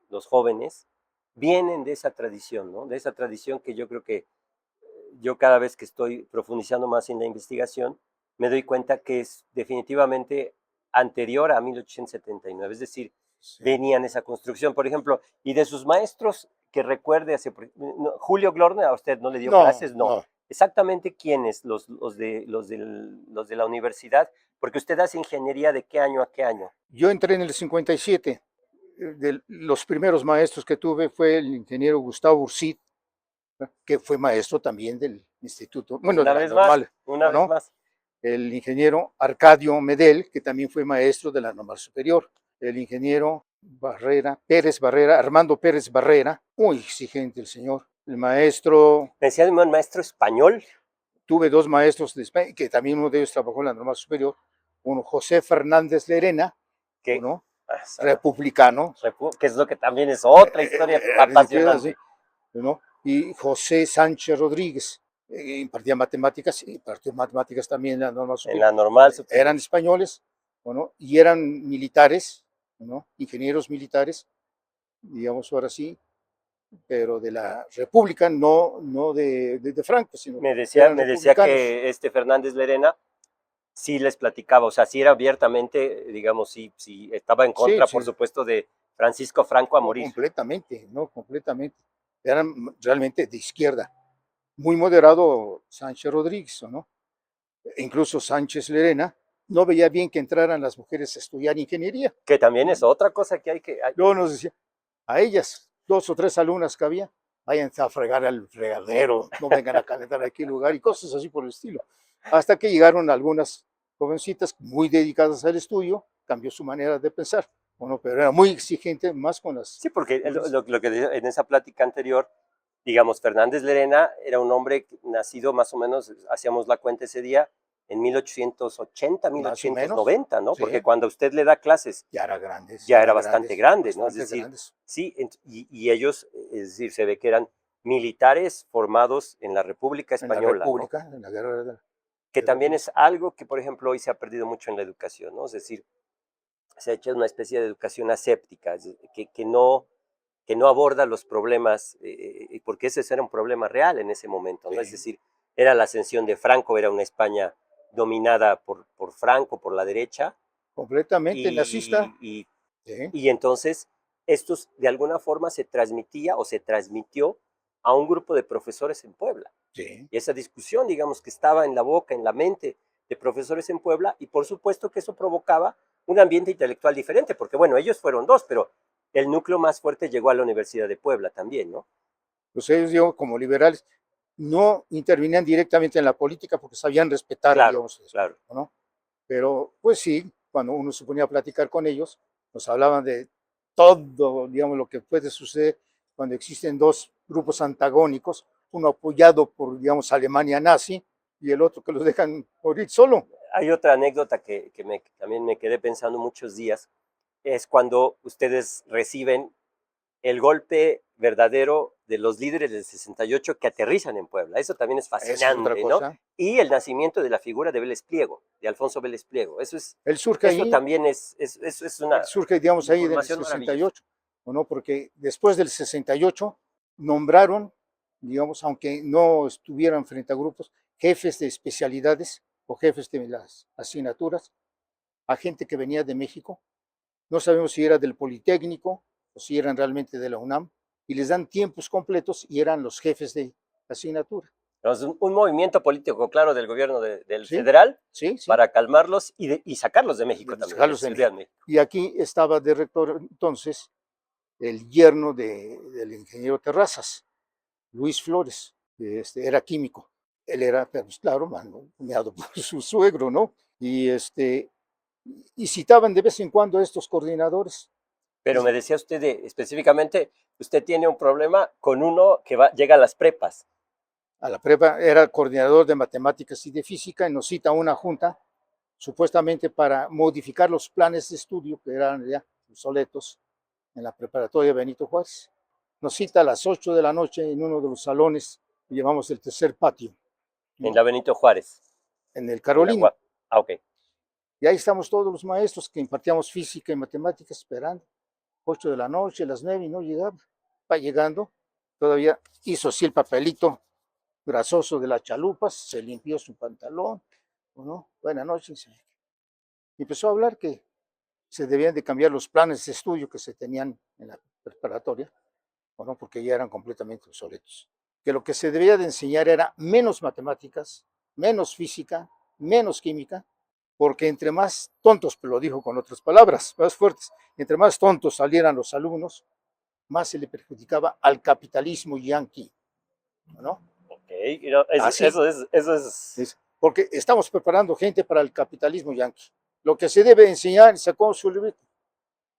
los jóvenes vienen de esa tradición, ¿no? De esa tradición que yo creo que yo cada vez que estoy profundizando más en la investigación, me doy cuenta que es definitivamente anterior a 1879, es decir, Sí. venían esa construcción, por ejemplo, y de sus maestros que recuerde, Julio Glorner, ¿a usted no le dio clases? No. Exactamente quiénes, los de la universidad, porque usted hace ingeniería de qué año a qué año. Yo entré en el 57. De los primeros maestros que tuve fue el ingeniero Gustavo Ursid, que fue maestro también del instituto, bueno, Una de la vez normal, más, una vez ¿no? más. El ingeniero Arcadio Medel, que también fue maestro de la normal superior. El ingeniero Pérez Barrera, Armando Pérez Barrera, muy exigente el señor. El maestro, Me decía un maestro español. tuve dos maestros de España, que también uno de ellos trabajó en la normal superior, uno José Fernández Lerena, Que, uno republicano, que es lo que también es otra historia apasionante. ¿no? Y José Sánchez Rodríguez, impartía matemáticas, y impartió matemáticas también en la normal superior. En la normal superior. Eran españoles, ¿no? Y eran militares, ¿no? Ingenieros militares, digamos ahora sí, pero de la República, no de Franco, sino me decía que Fernández Lerena sí les platicaba, o sea, sí era abiertamente, digamos, sí estaba en contra, por supuesto, de Francisco Franco a morir. Completamente. Eran realmente de izquierda. Muy moderado Sánchez Rodríguez, ¿no? Incluso Sánchez Lerena no veía bien que entraran las mujeres a estudiar ingeniería. Que también es otra cosa que hay que... Luego nos decía, a ellas, 2 o 3 alumnas que había, váyanse a fregar al fregadero, no vengan a calentar aquí el lugar y cosas así por el estilo. Hasta que llegaron algunas jovencitas muy dedicadas al estudio, cambió su manera de pensar. Bueno, pero era muy exigente, más con las... Sí, porque lo que en esa plática anterior, digamos, Fernández Lerena era un hombre nacido más o menos, hacíamos la cuenta ese día, en 1880, 1890, ¿no? Sí. Porque cuando usted le da clases, ya era grande. Ya era bastante grande, ¿no? Es decir, grandes. Sí, y ellos, es decir, se ve que eran militares formados en la República Española. En la República, ¿no? En la guerra de... Que también es algo que, por ejemplo, hoy se ha perdido mucho en la educación, ¿no? Es decir, se ha hecho una especie de educación aséptica, que no aborda los problemas, porque ese era un problema real en ese momento, ¿no? Sí. Es decir, era la ascensión de Franco, era una España dominada por Franco, por la derecha. Completamente nazista. Sí. Y entonces, esto de alguna forma se transmitía o se transmitió a un grupo de profesores en Puebla. Sí. Y esa discusión, digamos, que estaba en la boca, en la mente de profesores en Puebla, y por supuesto que eso provocaba un ambiente intelectual diferente, porque bueno, ellos fueron dos, pero el núcleo más fuerte llegó a la Universidad de Puebla también, ¿no? Pues ellos, digamos, como liberales, no intervenían directamente en la política porque sabían respetar, claro, digamos, claro. ¿no? Pero, pues sí, cuando uno se ponía a platicar con ellos, nos hablaban de todo, digamos, lo que puede suceder cuando existen dos grupos antagónicos, uno apoyado por, digamos, Alemania nazi y el otro que los dejan morir solo. Hay otra anécdota que también me quedé pensando muchos días, es cuando ustedes reciben el golpe verdadero de los líderes del 68 que aterrizan en Puebla. Eso también es fascinante, ¿no? Y el nacimiento de la figura de Vélez Pliego, de Alfonso Vélez Pliego. Eso es, él surge eso ahí, también es una... surge, digamos, ahí del 68, ¿no? Porque después del 68 nombraron, digamos, aunque no estuvieran frente a grupos, jefes de especialidades o jefes de las asignaturas, a gente que venía de México. No sabemos si era del Politécnico o si eran realmente de la UNAM, y les dan tiempos completos y eran los jefes de asignatura. Un movimiento político, claro, del gobierno del federal, para calmarlos y sacarlos de México también. Y aquí estaba de rector entonces el yerno del ingeniero Terrazas, Luis Flores, era químico. Él era, pues, claro, manejado por su suegro, ¿no? Y citaban de vez en cuando a estos coordinadores. Pero me decía usted específicamente, usted tiene un problema con uno que llega a las prepas. A la prepa, era coordinador de matemáticas y de física, y nos cita a una junta, supuestamente para modificar los planes de estudio que eran ya obsoletos, en la preparatoria Benito Juárez. Nos cita a las 8 de la noche en uno de los salones que llamamos el tercer patio, En la Benito Juárez. en el En la Carolino. Ah, ok. Y ahí estamos todos los maestros que impartíamos física y matemáticas esperando. 8 de la noche, las 9 y no llegaba. Va llegando, todavía hizo así el papelito grasoso de las chalupas, se limpió su pantalón, ¿no? Buenas noches. Y empezó a hablar que se debían de cambiar los planes de estudio que se tenían en la preparatoria, ¿no? Porque ya eran completamente obsoletos. Que lo que se debía de enseñar era menos matemáticas, menos física, menos química, porque entre más tontos, pero lo dijo con otras palabras, más fuertes, entre más tontos salieran los alumnos, más se le perjudicaba al capitalismo yanqui, ¿no? Ok, no, Así eso es... porque estamos preparando gente para el capitalismo yanqui. Lo que se debe enseñar, sacó su libro,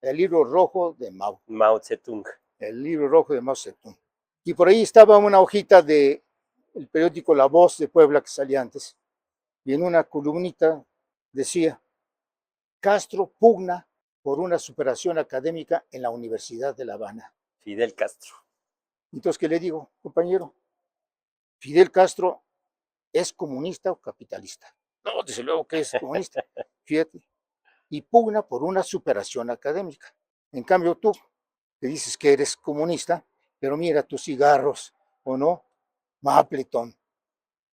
el libro rojo de Mao. Mao Zedong. El libro rojo de Mao Zedong. Y por ahí estaba una hojita del periódico La Voz de Puebla que salía antes. Y en una columnita decía, Castro pugna por una superación académica en la Universidad de La Habana. Fidel Castro. Entonces, ¿qué le digo, compañero? ¿Fidel Castro es comunista o capitalista? No, desde luego que es comunista. Fíjate. Y pugna por una superación académica. En cambio, tú, que dices que eres comunista, pero mira tus cigarros, ¿o no? Mapleton,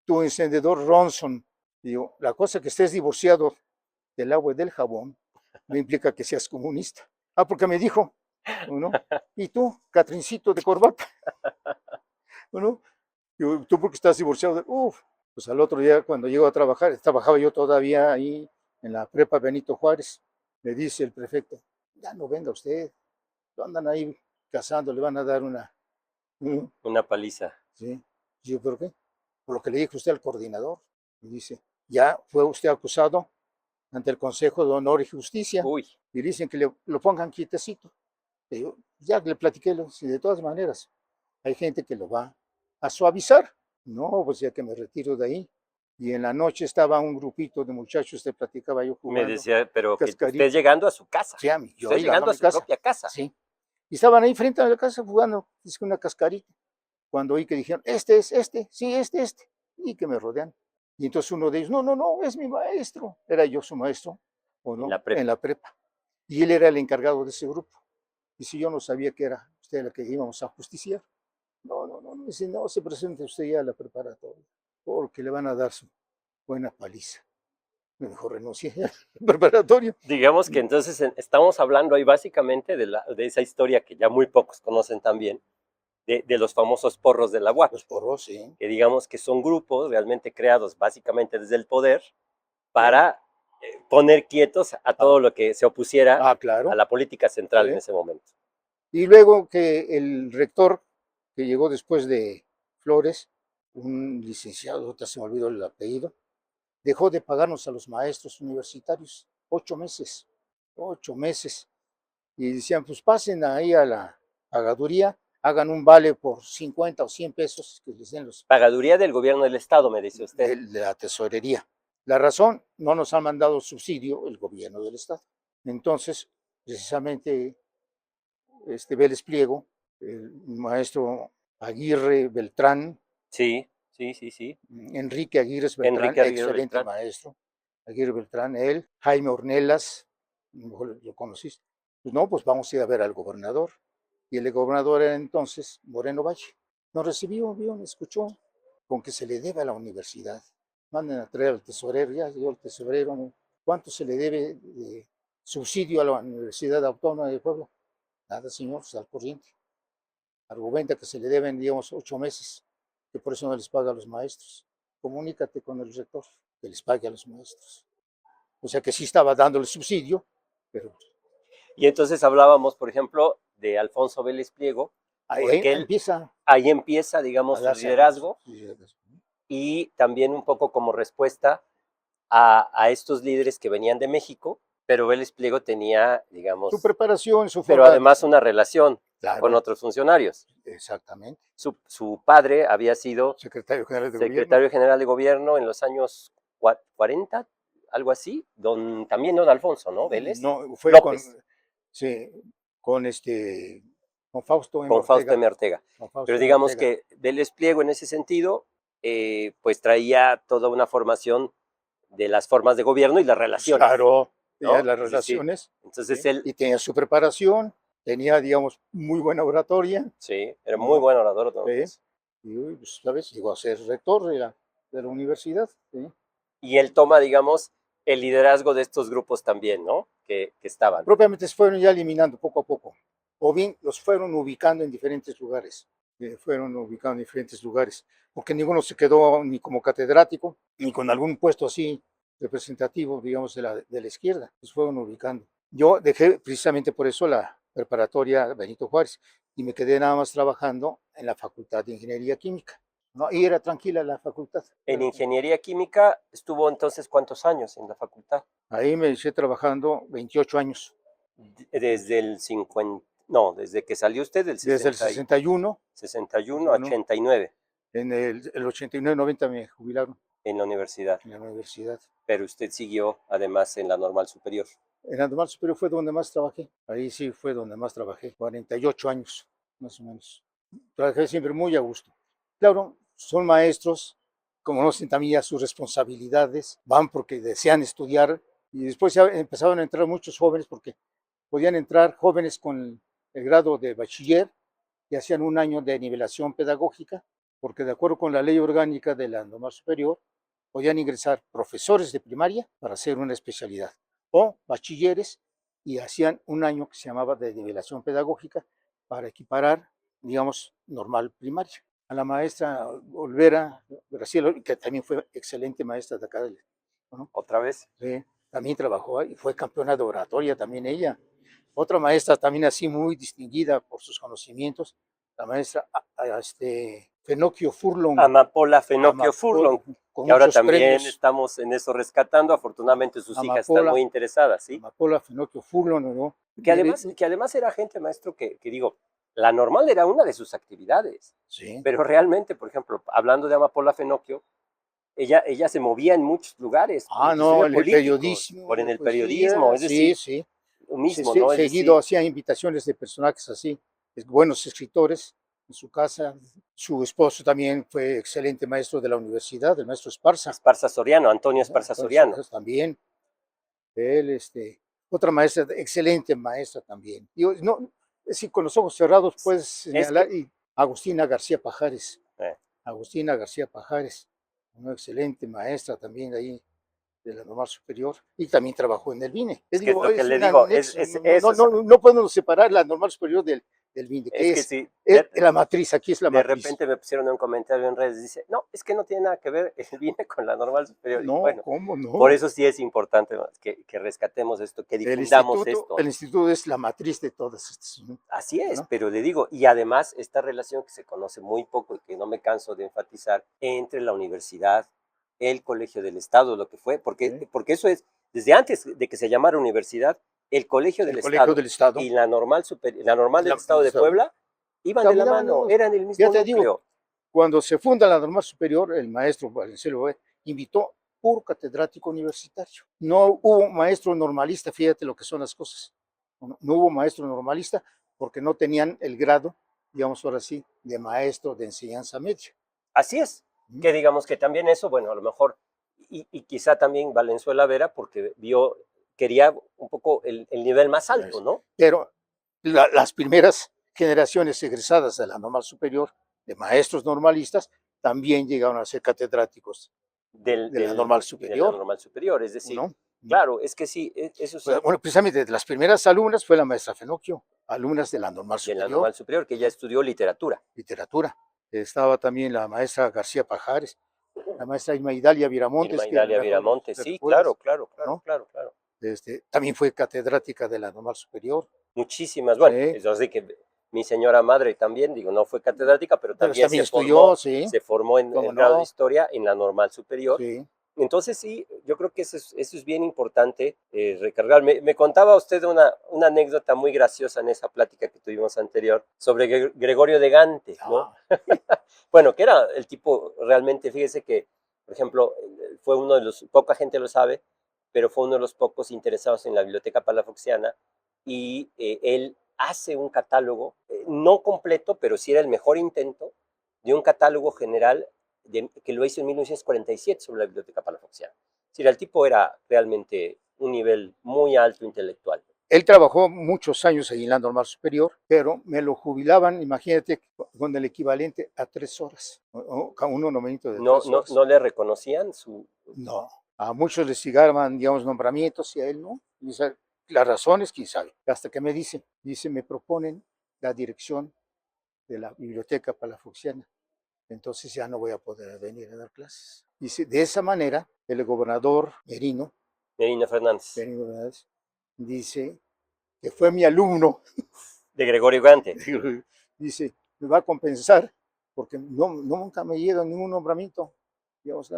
tu encendedor Ronson. Digo, la cosa que estés divorciado del agua y del jabón no implica que seas comunista. Ah, porque me dijo, ¿no? Y tú, Catrincito de corbata, ¿no? Digo, tú porque estás divorciado. Pues al otro día cuando llego a trabajar, trabajaba yo todavía ahí en la prepa Benito Juárez, me dice el prefecto, ya no venga usted, lo andan ahí cazando, le van a dar una paliza. ¿Sí? Y yo, ¿pero qué? Por lo que le dijo usted al coordinador. Y dice, ya fue usted acusado ante el Consejo de Honor y Justicia. Uy. Y dicen que lo pongan quietecito. Y yo, ya le platiqué, y de todas maneras, hay gente que lo va a suavizar. No, pues ya que me retiro de ahí. Y en la noche estaba un grupito de muchachos, te platicaba yo jugando. Me decía, pero que cascarita. usted llegando a su casa. Sí, yo usted llegando a su propia casa. Sí. Y estaban ahí frente a la casa jugando, es una cascarita. Cuando oí que dijeron, este es este, sí, este, y que me rodean. Y entonces uno de ellos, no, es mi maestro. Era yo su maestro, ¿o no? En la prepa. Y él era el encargado de ese grupo. Y si yo no sabía que era usted la que íbamos a justiciar. No, dice, no se presente usted ya a la preparatoria, porque le van a dar su buena paliza. Me dejó renunciar a la preparatoria. Digamos que entonces estamos hablando ahí básicamente de esa historia que ya muy pocos conocen también, de los famosos porros de la UAP. Los porros, sí. Que digamos que son grupos realmente creados básicamente desde el poder para poner quietos a todo lo que se opusiera claro. a la política central Sí. en ese momento. Y luego que el rector, que llegó después de Flores, un licenciado, ahorita se me olvidó el apellido, dejó de pagarnos a los maestros universitarios 8 meses. 8 meses. Y decían, pues pasen ahí a la pagaduría, hagan un vale por 50 o 100 pesos que les den los... Pagaduría del gobierno del Estado, me dice usted. De la tesorería. La razón, no nos han mandado subsidio el gobierno del Estado. Entonces, precisamente, Vélez Pliego, el maestro Aguirre Beltrán. Sí. Enrique Aguirre Beltrán, excelente maestro. Aguirre Beltrán, él, Jaime Ornelas, lo conociste. Pues no, pues vamos a ir a ver al gobernador. Y el gobernador era entonces Moreno Valle. Nos recibió, me escuchó, con que se le debe a la universidad. Manden a traer al tesorero, ya llegó el tesorero, ¿no? ¿Cuánto se le debe de subsidio a la Universidad Autónoma de Puebla? Nada, señor, pues al corriente. Argumenta que se le deben, digamos, 8 meses, que por eso no les paga a los maestros. Comunícate con el rector, que les pague a los maestros. O sea que sí estaba dándole subsidio, pero... Y entonces hablábamos, por ejemplo, de Alfonso Vélez Pliego. Ahí empieza, digamos, su liderazgo. Y también un poco como respuesta a estos líderes que venían de México, pero Vélez Pliego tenía, digamos... su preparación, su pero además una relación con otros funcionarios. Exactamente. Su padre había sido secretario general de gobierno en los años 40, algo así, también don Alfonso, ¿no? Vélez. No, fue López. Sí, con con Fausto M. con Fausto Ortega. M. Ortega. Con Fausto Pero M. digamos Ortega. que del despliego en ese sentido, pues traía toda una formación de las formas de gobierno y las Pues relaciones, claro, tenía ¿no? las Es decir, relaciones, entonces ¿sí? él, Y tenía su preparación, tenía, digamos, muy buena oratoria, sí, era muy ¿no? buen orador, ¿no? Sí. Y, pues, ¿sabes? Llegó a ser rector de la universidad, ¿sí? Y él toma, digamos, el liderazgo de estos grupos también, ¿no? Que estaban. Propiamente se fueron ya eliminando poco a poco, o bien los fueron ubicando en diferentes lugares, porque ninguno se quedó ni como catedrático, ni con algún puesto así representativo, digamos, de la izquierda, los fueron ubicando. Yo dejé precisamente por eso la preparatoria Benito Juárez y me quedé nada más trabajando en la Facultad de Ingeniería Química, ¿no? Y era tranquila la facultad. En ingeniería química estuvo entonces ¿cuántos años en la facultad? Ahí me hice trabajando 28 años. Desde el 50, no, desde que salió usted del Desde el 61, 61 a 89 en el 89-90 me jubilaron en la universidad, en la universidad. pero usted siguió además en la normal superior. En la normal superior fue donde más trabajé. Ahí sí fue donde más trabajé. 48 años, más o menos. Trabajé siempre muy a gusto. Claro, son maestros, conocen también ya sus responsabilidades, van porque desean estudiar y después ya empezaron a entrar muchos jóvenes porque podían entrar jóvenes con el grado de bachiller y hacían un año de nivelación pedagógica, porque de acuerdo con la ley orgánica de la normal superior, podían ingresar profesores de primaria para hacer una especialidad o bachilleres y hacían un año que se llamaba de nivelación pedagógica para equiparar, digamos, normal primaria. A la maestra Olvera Graciela, que también fue excelente maestra de acá, ¿no? ¿Otra vez? Sí, también trabajó y fue campeona de oratoria también ella. Otra maestra también así muy distinguida por sus conocimientos, la maestra Fenocchio Furlong, Amapola Fenocchio Amapola, Furlong, con que ahora muchos también premios. estamos en eso rescatando. Afortunadamente sus hijas están Amapola, muy interesadas, ¿sí? Amapola Fenocchio Furlong, ¿no? Que además era gente, maestro, que digo, la normal era una de sus actividades, Sí. pero realmente, por ejemplo, hablando de Amapola Fenocchio, ella se movía en muchos lugares, Ah, no, inclusive en el políticos, por en periodismo, el periodismo, poesía, es sí, decir, sí. lo mismo, ¿no? Es Seguido decir, hacía invitaciones de personajes así, buenos escritores en su casa. Su esposo también fue excelente maestro de la universidad, el maestro Esparza. Esparza Soriano, Antonio Esparza Soriano. Entonces, también, él, otra maestra, excelente maestra también. Digo, no, si con los ojos cerrados puedes Es señalar, que, y Agustina García Pajares, eh, Agustina García Pajares, una excelente maestra también ahí de la normal superior, y también trabajó en el BINE. es que es Digo, lo que es le un digo, anexo, eso es, no podemos separar la normal superior del BINE, es que que sí, es la matriz, aquí es la de matriz. repente me pusieron un comentario en redes, dice, no, es que no tiene nada que ver el BINE con la normal superior. Y No, bueno, ¿cómo por no? eso sí es importante que rescatemos esto, que difundamos El esto. instituto es la matriz de todas estas, Así es, ¿no? pero le digo, y además esta relación que se conoce muy poco y que no me canso de enfatizar entre la universidad, el Colegio del Estado, lo que fue, ¿Sí? porque eso es, desde antes de que se llamara universidad, el Colegio del El Colegio Estado del Estado, y la normal del Estado del de Estado. Puebla iban de la Caminaban mano, los, eran el ya mismo te digo, núcleo. cuando se funda la normal superior, el maestro Valenciano Boé invitó puro catedrático universitario. No hubo maestro normalista, fíjate lo que son las cosas. No hubo maestro normalista porque no tenían el grado, digamos ahora sí, de maestro de enseñanza media. Así es, ¿Mm? que digamos que también eso, bueno, a lo mejor, y quizá también Valenzuela Vera, porque quería un poco el nivel más alto, ¿no? Pero las primeras generaciones egresadas de la normal superior, de maestros normalistas, también llegaron a ser catedráticos del, de la del, normal de la superior, normal superior. Es decir, ¿no? claro, es que sí, eso sí, Bueno, precisamente de las primeras alumnas fue la maestra Fenocchio, alumnas de la normal de la superior, normal superior, que ya ¿no? estudió literatura. Literatura. Estaba también la maestra García Pajares, la maestra Irma Idalia Irma Viramontes, que Idalia Viramonte, te sí, claro, recuerdas, claro, claro, ¿no? claro, claro. También fue catedrática de la normal superior, Muchísimas, bueno, sí, es así que mi señora madre también, digo, no fue catedrática, pero pero también también estudió, sí, se formó en cómo el grado de no, historia en la normal superior. sí. Entonces sí, yo creo que eso es bien importante recargar. Me contaba usted una anécdota muy graciosa en esa plática que tuvimos anterior sobre Gregorio de Gante, ¿no? Ah, Bueno, que era el tipo realmente, fíjese que, por ejemplo, fue uno de los, poca gente lo sabe, pero fue uno de los pocos interesados en la biblioteca palafoxiana y él hace un catálogo, no completo, pero sí era el mejor intento de un catálogo general que lo hizo en 1947 sobre la Biblioteca Palafoxiana. Es decir, el tipo era realmente un nivel muy alto intelectual. Él trabajó muchos años ahí en la normal superior, pero me lo jubilaban, imagínate, con el equivalente a 3 horas, un nombramiento de No, 3 horas. no le reconocían su... No, a muchos les llegaban, digamos, nombramientos y a él no. Las razones, quién sabe. Hasta que me dice, me proponen la dirección de la biblioteca palafoxiana. Entonces ya no voy a poder venir a dar clases. Dice, de esa manera, el gobernador Merino Fernández. Dice que fue mi alumno. De Gregorio Gante. Dice, me va a compensar porque nunca me llega ningún nombramiento. Digamos,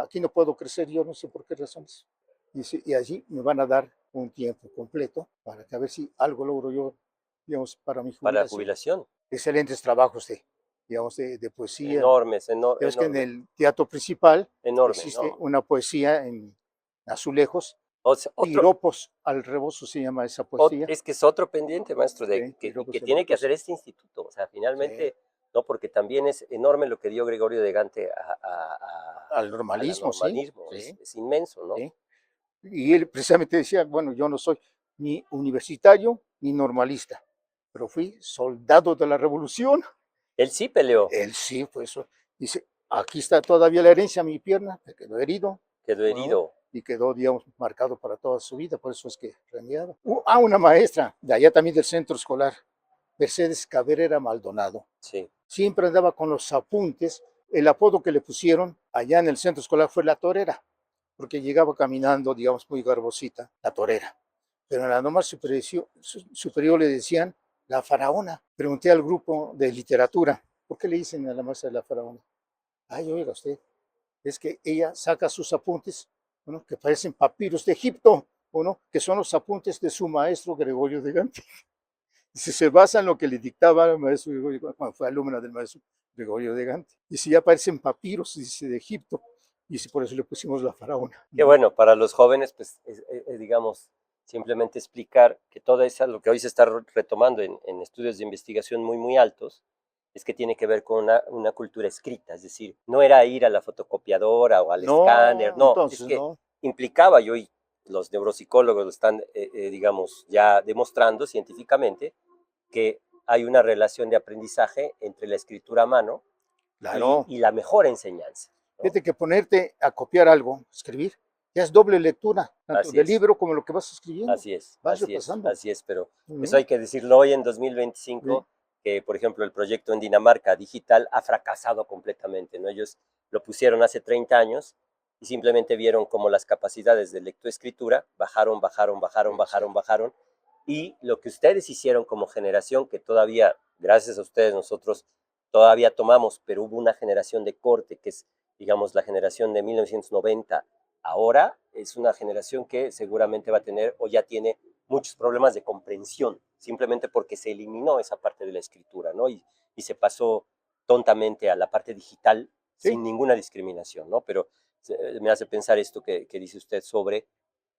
aquí no puedo crecer, yo no sé por qué razones. Dice, y allí me van a dar un tiempo completo para que a ver si algo logro yo, digamos, para mi jubilación. Para la jubilación. Excelentes trabajos digamos, de poesía. Enormes, Es que en el teatro principal existe una poesía en azulejos. Piropos al rebozo se llama esa poesía. Es que es otro pendiente, maestro, que tiene que hacer este instituto. O sea, finalmente, no, porque también es enorme lo que dio Gregorio de Gante al normalismo, sí. Es inmenso, ¿no? Sí. Y él precisamente decía, bueno, yo no soy ni universitario ni normalista, pero fui soldado de la revolución. Él sí peleó. Él sí, pues dice, aquí está todavía la herencia a mi pierna, me quedó herido. Quedó herido. ¿No? Y quedó, digamos, marcado para toda su vida, por eso es que renegaba. Una maestra de allá también del centro escolar, Mercedes Cabrera Maldonado. Sí. Siempre andaba con los apuntes. El apodo que le pusieron allá en el centro escolar fue la torera, porque llegaba caminando, digamos, muy garbosita, la torera. Pero en la normal superior le decían la faraona. Pregunté al grupo de literatura, ¿por qué le dicen a la maestra de la faraona? Ay, oiga usted, es que ella saca sus apuntes, ¿no?, que parecen papiros de Egipto, ¿no?, que son los apuntes de su maestro Gregorio de Gante. Dice, se basa en lo que le dictaba el maestro Gregorio, cuando fue alumna del maestro Gregorio de Gante. Dice, ya parecen papiros, dice, de Egipto. Dice, por eso le pusimos la faraona. Que bueno, para los jóvenes, pues, digamos, simplemente explicar que todo eso, lo que hoy se está retomando en estudios de investigación muy, muy altos, es que tiene que ver con una cultura escrita, es decir, no era ir a la fotocopiadora o al escáner, no, entonces, es que implicaba, y hoy los neuropsicólogos lo están, digamos, ya demostrando científicamente, que hay una relación de aprendizaje entre la escritura a mano y la mejor enseñanza, ¿no? Fíjate que ponerte a copiar algo, escribir, ya es doble lectura, tanto del libro como lo que vas escribiendo. Así es, pero eso hay que decirlo hoy en 2025, que por ejemplo el proyecto en Dinamarca digital ha fracasado completamente, ¿no? Ellos lo pusieron hace 30 años y simplemente vieron como las capacidades de lectoescritura bajaron, y lo que ustedes hicieron como generación, que todavía, gracias a ustedes, nosotros todavía tomamos, pero hubo una generación de corte, que es, digamos, la generación de 1990, ahora es una generación que seguramente va a tener o ya tiene muchos problemas de comprensión, simplemente porque se eliminó esa parte de la escritura, ¿no? Y se pasó tontamente a la parte digital sin ninguna discriminación, ¿no? Pero me hace pensar esto que dice usted sobre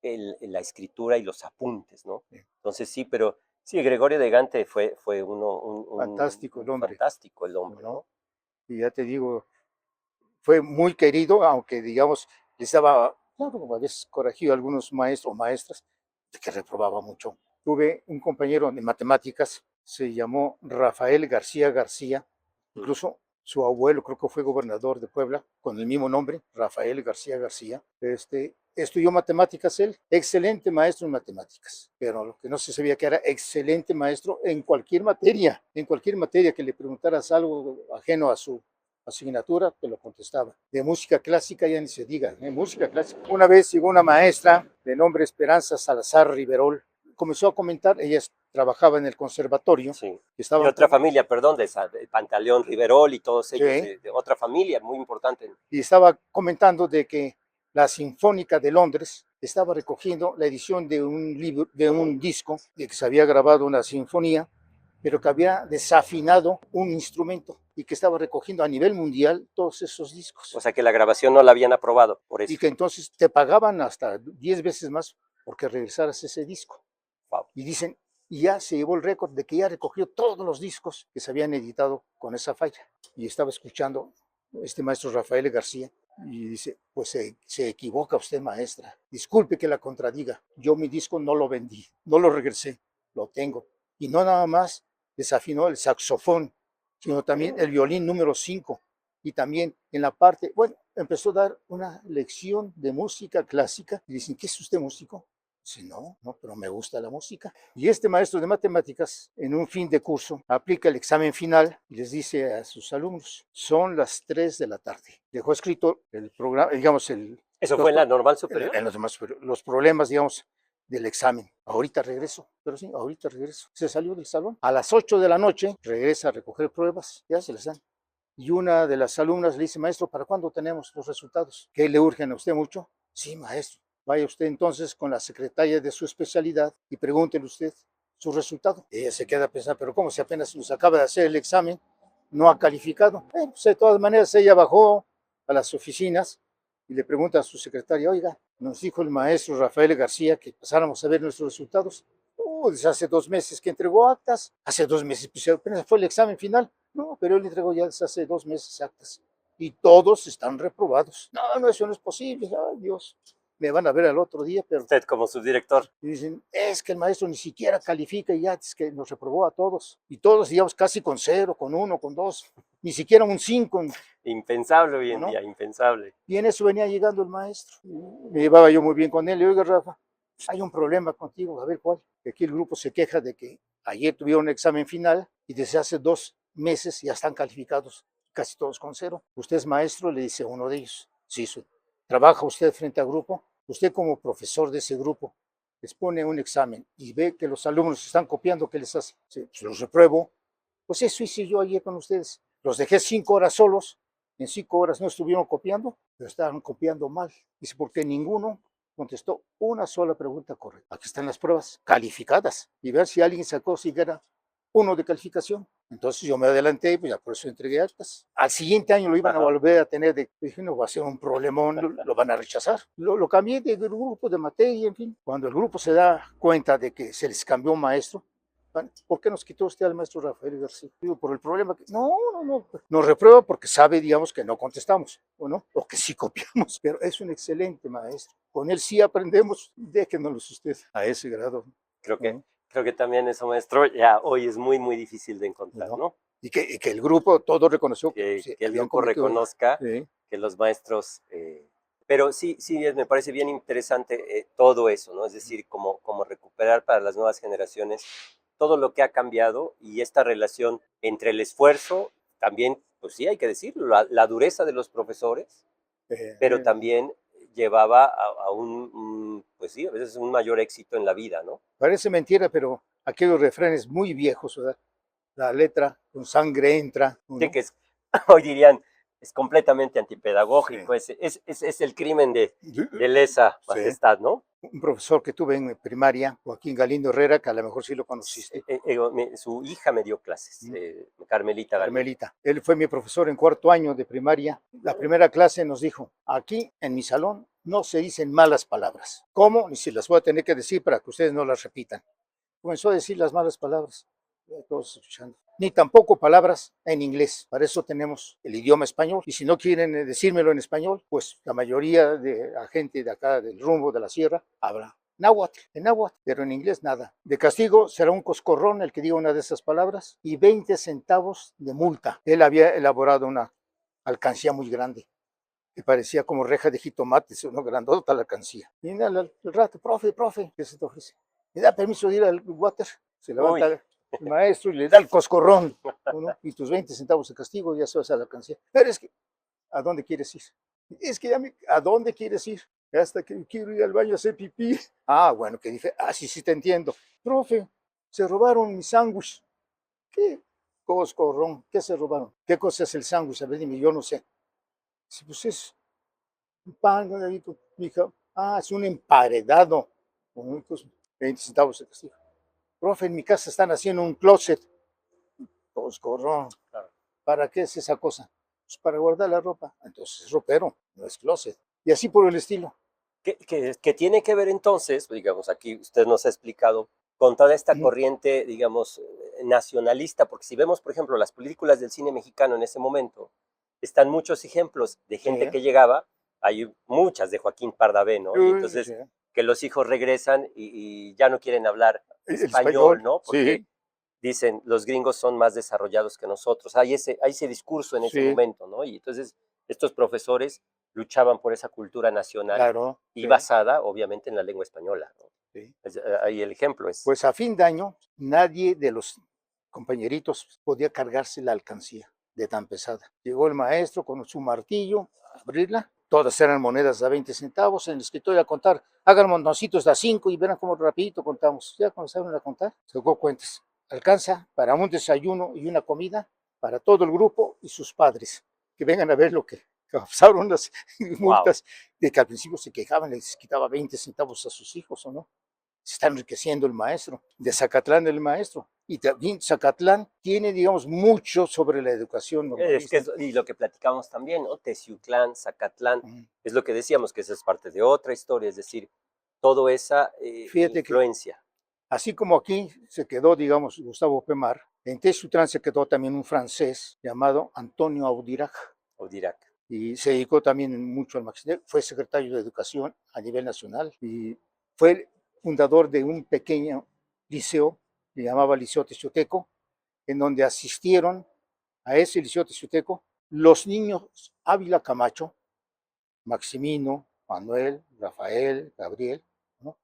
la escritura y los apuntes, ¿no? Entonces sí, pero sí, Gregorio de Gante fue fantástico el hombre. Fantástico el hombre, ¿no? Y ya te digo, fue muy querido, aunque digamos, le estaba, claro, a veces corregido a algunos maestros o maestras, que reprobaba mucho. Tuve un compañero de matemáticas, se llamó Rafael García García, incluso su abuelo creo que fue gobernador de Puebla, con el mismo nombre, Rafael García García. Estudió matemáticas él, excelente maestro en matemáticas, pero lo que no se sabía que era excelente maestro en cualquier materia que le preguntaras algo ajeno a su asignatura, te lo contestaba. De música clásica ya ni se diga, música clásica. Una vez llegó una maestra de nombre Esperanza Salazar Riverol, comenzó a comentar, ella trabajaba en el conservatorio. Sí. De otra familia, perdón, de Pantaleón Riverol y todos ellos, de otra familia muy importante. Y estaba comentando de que la Sinfónica de Londres estaba recogiendo la edición de un libro, de un disco, de que se había grabado una sinfonía, pero que había desafinado un instrumento y que estaba recogiendo a nivel mundial todos esos discos. O sea que la grabación no la habían aprobado, por eso. Y que entonces te pagaban hasta 10 veces más porque regresaras ese disco. Wow. Y dicen, y ya se llevó el récord de que ya recogió todos los discos que se habían editado con esa falla. Y estaba escuchando este maestro Rafael García y dice, pues se equivoca usted, maestra. Disculpe que la contradiga. Yo mi disco no lo vendí, no lo regresé, lo tengo. Y no nada más desafinó el saxofón, sino también el violín número 5. Y también en la parte, bueno, empezó a dar una lección de música clásica. Y dicen, ¿qué es usted músico? Dice, no, pero me gusta la música. Y este maestro de matemáticas, en un fin de curso, aplica el examen final y les dice a sus alumnos, son las 3 de la tarde. Dejó escrito el programa, digamos, ¿Eso fue en la normal superior? en los demás, los problemas, digamos, del examen. Ahorita regreso, pero sí, ahorita regreso. Se salió del salón. A las 8 de la noche regresa a recoger pruebas, ya se las dan. Y una de las alumnas le dice, maestro, ¿para cuándo tenemos los resultados? ¿Qué le urgen a usted mucho? Sí, maestro. Vaya usted entonces con la secretaria de su especialidad y pregúntele usted su resultado. Ella se queda pensando, pero ¿cómo si apenas nos acaba de hacer el examen? No ha calificado. Pues de todas maneras, ella bajó a las oficinas y le pregunta a su secretaria, oiga, nos dijo el maestro Rafael García que pasáramos a ver nuestros resultados. Desde hace 2 meses que entregó actas. Hace 2 meses, pues apenas fue el examen final. No, pero él entregó ya desde hace 2 meses actas. Y todos están reprobados. No, eso no es posible. Ay, Dios. Me van a ver al otro día, pero... Usted como subdirector. Y dicen, es que el maestro ni siquiera califica y ya es que nos reprobó a todos. Y todos, digamos, casi con 0, con 1, con 2. Ni siquiera un 5. Impensable hoy en día, impensable. Y en eso venía llegando el maestro. Me llevaba yo muy bien con él. Y oiga, Rafa, hay un problema contigo, a ver cuál. Aquí el grupo se queja de que ayer tuvieron un examen final y desde hace 2 meses ya están calificados casi todos con 0. Usted es maestro, le dice uno de ellos. Sí, trabaja usted frente al grupo. Usted como profesor de ese grupo les pone un examen y ve que los alumnos están copiando, ¿qué les hace? Sí, pues los repruebo. Pues eso hice yo ayer con ustedes. Los dejé 5 horas solos. En 5 horas no estuvieron copiando, pero estaban copiando mal. Dice, porque ninguno contestó una sola pregunta correcta. Aquí están las pruebas calificadas y ver si alguien sacó siquiera 1 de calificación. Entonces yo me adelanté y pues ya por eso entregué actas. Al siguiente año lo iban a volver a tener. Dije, no, va a ser un problemón, lo van a rechazar. Lo cambié de grupo, de materia, en fin. Cuando el grupo se da cuenta de que se les cambió un maestro, ¿por qué nos quitó usted al maestro Rafael García? Digo, por el problema que... No. Nos reprueba porque sabe, digamos, que no contestamos, ¿o no? O que sí copiamos. Pero es un excelente maestro. Con él sí aprendemos. Déjenos usted a ese grado. Creo que también eso, maestro, ya hoy es muy, muy difícil de encontrar, ¿no? Y que el grupo todo reconoció. Que el grupo reconozca que los maestros... pero sí, me parece bien interesante todo eso, ¿no? Es decir, como recuperar para las nuevas generaciones todo lo que ha cambiado y esta relación entre el esfuerzo, también, pues sí, hay que decirlo, la dureza de los profesores, pero también llevaba a pues sí, a veces un mayor éxito en la vida, ¿no? Parece mentira, pero aquellos refranes muy viejos, ¿verdad? La letra con sangre entra. ¿no? Sí, que hoy dirían, es completamente antipedagógico, sí. es el crimen de lesa majestad, sí. ¿no? Un profesor que tuve en primaria, Joaquín Galindo Herrera, que a lo mejor sí lo conociste. Su hija me dio clases, Carmelita Galindo. Carmelita. Él fue mi profesor en 4º año de primaria. La primera clase nos dijo, aquí en mi salón no se dicen malas palabras. ¿Cómo? Ni si las voy a tener que decir para que ustedes no las repitan. Comenzó a decir las malas palabras. Todos escuchando. Ni tampoco palabras en inglés. Para eso tenemos el idioma español. Y si no quieren decírmelo en español, pues la mayoría de la gente de acá, del rumbo de la sierra, habla náhuatl, en náhuatl, pero en inglés nada. De castigo será un coscorrón el que diga una de esas palabras y 20 centavos de multa. Él había elaborado una alcancía muy grande que parecía como reja de jitomates, una grandota la alcancía. Y al rato, profe, ¿qué se te ofrece? ¿Me da permiso de ir al water? Se levanta el maestro y le da el coscorrón, ¿no? Y tus 20 centavos de castigo ya se vas a la alcancía. Pero es que, ¿a dónde quieres ir? Es que ¿a dónde quieres ir? Hasta que quiero ir al baño a hacer pipí. Ah, bueno, que dije, sí te entiendo. Profe, se robaron mi sándwich. ¿Qué coscorrón? ¿Qué se robaron? ¿Qué cosa es el sándwich? A ver, dime, yo no sé. Sí, pues es un pan, mi hija. Es un emparedado. Con 20 centavos de castigo. Profe, en mi casa están haciendo un closet. Coscorrón. Claro. ¿Para qué es esa cosa? Pues para guardar la ropa. Entonces es ropero, no es closet. Y así por el estilo. Que tiene que ver entonces, digamos, aquí usted nos ha explicado con toda esta Ujú. corriente, digamos, nacionalista, porque si vemos, por ejemplo, las películas del cine mexicano en ese momento, están muchos ejemplos de Sí, gente que llegaba, hay muchas de Joaquín Pardavé, ¿no? Y uy, sí. entonces que los hijos regresan y ya no quieren hablar El español, español, ¿no? Porque sí, dicen, los gringos son más desarrollados que nosotros. Hay ese discurso en ese sí, momento, ¿no? Y entonces estos profesores luchaban por esa cultura nacional claro, y sí, basada, obviamente, en la lengua española, ¿no? sí. Ahí el ejemplo es, Pues a fin de año, nadie de los compañeritos podía cargarse la alcancía de tan pesada. Llegó el maestro con su martillo a abrirla. Todas eran monedas de 20 centavos. En el escritorio a contar, hagan montoncitos de a 5 y verán cómo rapidito contamos. Ya comenzaron a contar, sacó cuentas. Alcanza para un desayuno y una comida para todo el grupo y sus padres, que vengan a ver lo que causaron las wow, multas, de que al principio se quejaban, les quitaba 20 centavos a sus hijos o no. Se está enriqueciendo el maestro, de Zacatlán el maestro. Y también Zacatlán tiene, digamos, mucho sobre la educación es que normalista. y lo que platicamos también, ¿no? Teciutlán, Zacatlán, Mm. es lo que decíamos, que eso es parte de otra historia, es decir, toda esa Fíjate que influencia, así como aquí se quedó, digamos, Gustavo Pemar, en Teciutlán se quedó también un francés llamado Antonio Audirac Audirac. y se dedicó también mucho al marxismo. Fue secretario de Educación a nivel nacional y fue el fundador de un pequeño liceo que llamaba Liceo Teciuteco, en donde asistieron a ese Liceo Teciuteco los niños Ávila Camacho, Maximino, Manuel, Rafael, Gabriel, ¿no?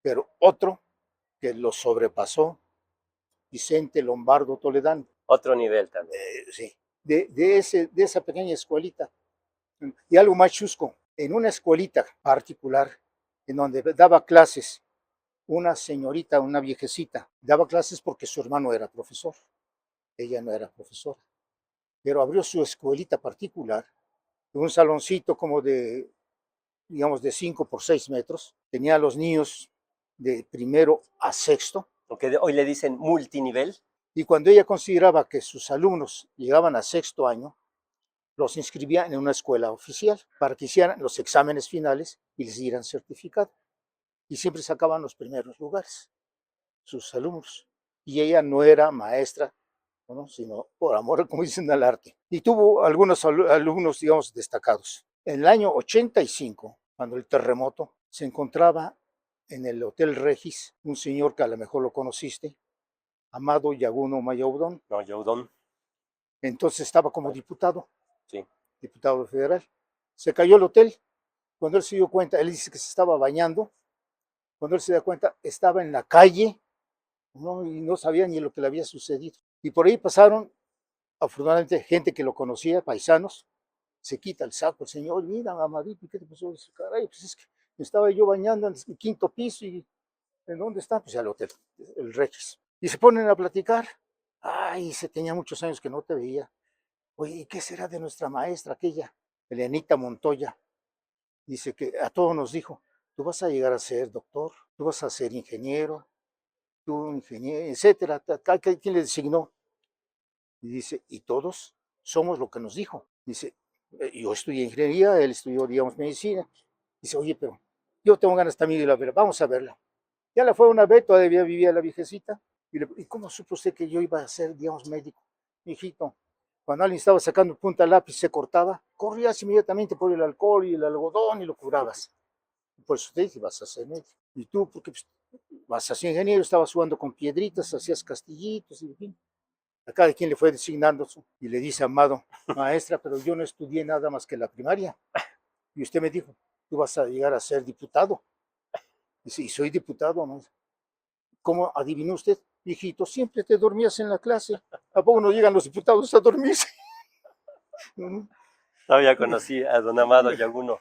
Pero otro que los sobrepasó, Vicente Lombardo Toledano, Otro nivel también. sí, de esa pequeña escuelita. Y algo más chusco, en una escuelita particular, en donde daba clases una señorita, una viejecita, daba clases porque su hermano era profesor, ella no era profesora, pero abrió su escuelita particular, un saloncito como de, digamos, de 5 por 6 metros, tenía a los niños de primero a sexto, Lo que hoy le dicen multinivel, y cuando ella consideraba que sus alumnos llegaban a sexto año, los inscribía en una escuela oficial para que hicieran los exámenes finales y les dieran certificado. Y siempre sacaban los primeros lugares, sus alumnos. Y ella no era maestra, ¿no? Sino por amor, como dicen, al arte. Y tuvo algunos alumnos, digamos, destacados. En el año 85, cuando el terremoto, se encontraba en el Hotel Regis un señor que a lo mejor lo conociste, Amado Yaguno Mayaudón. no, Youdon, Entonces estaba como diputado, sí. diputado federal. Se cayó el hotel. Cuando él se dio cuenta, él dice que se estaba bañando. Cuando él se da cuenta, estaba en la calle, ¿no? Y no sabía ni lo que le había sucedido. Y por ahí pasaron, afortunadamente, gente que lo conocía, paisanos. Se quita el saco el señor, mira, Amadito, ¿qué te pasó? Dice, caray, pues es que me estaba yo bañando en el quinto piso y ¿en dónde está? Pues al hotel, el Regis. Y se ponen a platicar. Ay, se tenía muchos años que no te veía. Oye, ¿y qué será de nuestra maestra aquella? Elenita Montoya. Dice que a todos nos dijo, tú vas a llegar a ser doctor, tú vas a ser ingeniero, tú ingeniero, etcétera. Cada quien le designó. Y dice, y todos somos lo que nos dijo. Dice, yo estudié ingeniería, él estudió, digamos, medicina. Dice, oye, pero yo tengo ganas también de ir a verla, vamos a verla. Ya la fue una vez, todavía vivía la viejecita. ¿Y cómo supo usted que yo iba a ser, digamos, médico? Hijito, cuando alguien estaba sacando punta al lápiz se cortaba, corrías inmediatamente por el alcohol y el algodón y lo curabas. Por eso te dije, vas a ser médico. Y tú, porque pues, vas a ser ingeniero, estabas jugando con piedritas, hacías castillitos, y en fin. A cada quien le fue designando y le dice, Amado, maestra, pero yo no estudié nada más que la primaria. Y usted me dijo, tú vas a llegar a ser diputado. Dice, y soy diputado, ¿no? ¿Cómo adivinó usted? Hijito, siempre te dormías en la clase. ¿A poco no llegan los diputados a dormirse? Todavía conocí a don Amado Yaguno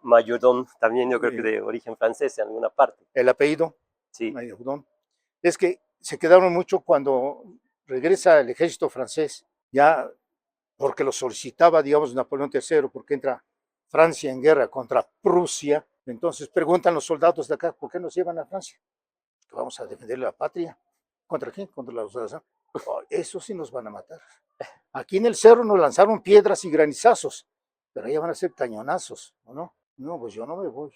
Mayudón, también yo creo que de origen francés en alguna parte. El apellido, Sí, Mayudón, es que se quedaron mucho cuando regresa el ejército francés, ya porque lo solicitaba, digamos, Napoleón III, porque entra Francia en guerra contra Prusia. Entonces preguntan los soldados de acá, ¿por qué nos llevan a Francia? Que vamos a defender la patria. ¿Contra quién? Contra la Revolución. Oh, eso sí nos van a matar. Aquí en el cerro nos lanzaron piedras y granizazos, pero allá van a ser cañonazos, ¿o no? No, pues yo no me voy.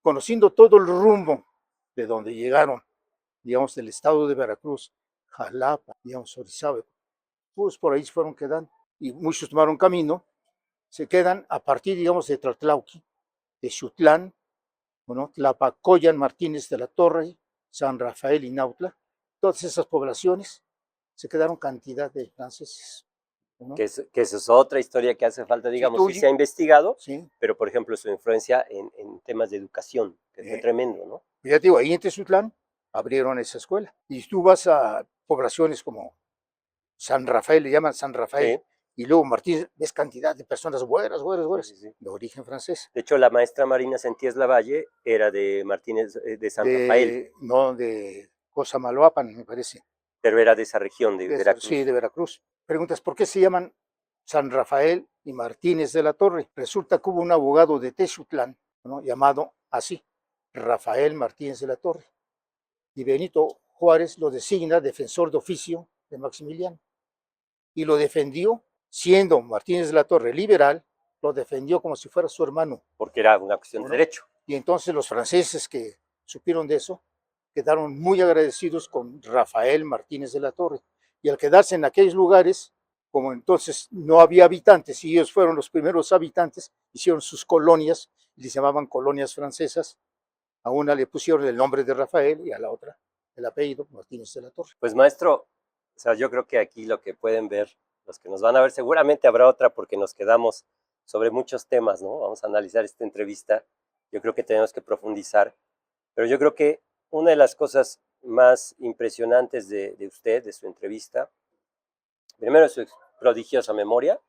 Conociendo todo el rumbo de donde llegaron digamos, del estado de Veracruz, Jalapa, digamos, Orizaba, pues por ahí se fueron quedando. Y muchos tomaron camino, se quedan a partir, digamos, de Tlatlauqui, de Xutlán, bueno, Tlapacoyan, Martínez de la Torre, San Rafael y Nautla. Todas esas poblaciones se quedaron cantidad de franceses, ¿no? Que eso es otra historia que hace falta, Sí, digamos, sí se ha investigado, sí, pero por ejemplo su influencia en temas de educación, que fue tremendo, ¿no? ya te digo, ahí en Tezutlán abrieron esa escuela. Y tú vas a poblaciones como San Rafael, le llaman San Rafael, Sí, y luego Martínez, ves cantidad de personas buenas, buenas, sí, buenas, sí, sí. de origen francés. De hecho, la maestra Marina Sentíes Lavalle era de Martínez de San Rafael, No, de Cosamaloapan, me parece. pero era de esa región de Sí, Veracruz. de Veracruz. Preguntas, ¿por qué se llaman San Rafael y Martínez de la Torre? Resulta que hubo un abogado de Texutlán, ¿no?, llamado así, Rafael Martínez de la Torre. Y Benito Juárez lo designa defensor de oficio de Maximiliano. Y lo defendió, siendo Martínez de la Torre liberal, lo defendió como si fuera su hermano. Porque era una cuestión de ¿No? derecho. Y entonces los franceses que supieron de eso quedaron muy agradecidos con Rafael Martínez de la Torre. Y al quedarse en aquellos lugares, como entonces no había habitantes y ellos fueron los primeros habitantes, hicieron sus colonias, y les llamaban colonias francesas. A una le pusieron el nombre de Rafael y a la otra el apellido Martínez de la Torre. Pues maestro, o sea, yo creo que aquí lo que pueden ver, los que nos van a ver, seguramente habrá otra porque nos quedamos sobre muchos temas, ¿no? Vamos a analizar esta entrevista. Yo creo que tenemos que profundizar, pero yo creo que una de las cosas más impresionantes de usted, de su entrevista, primero es su prodigiosa memoria,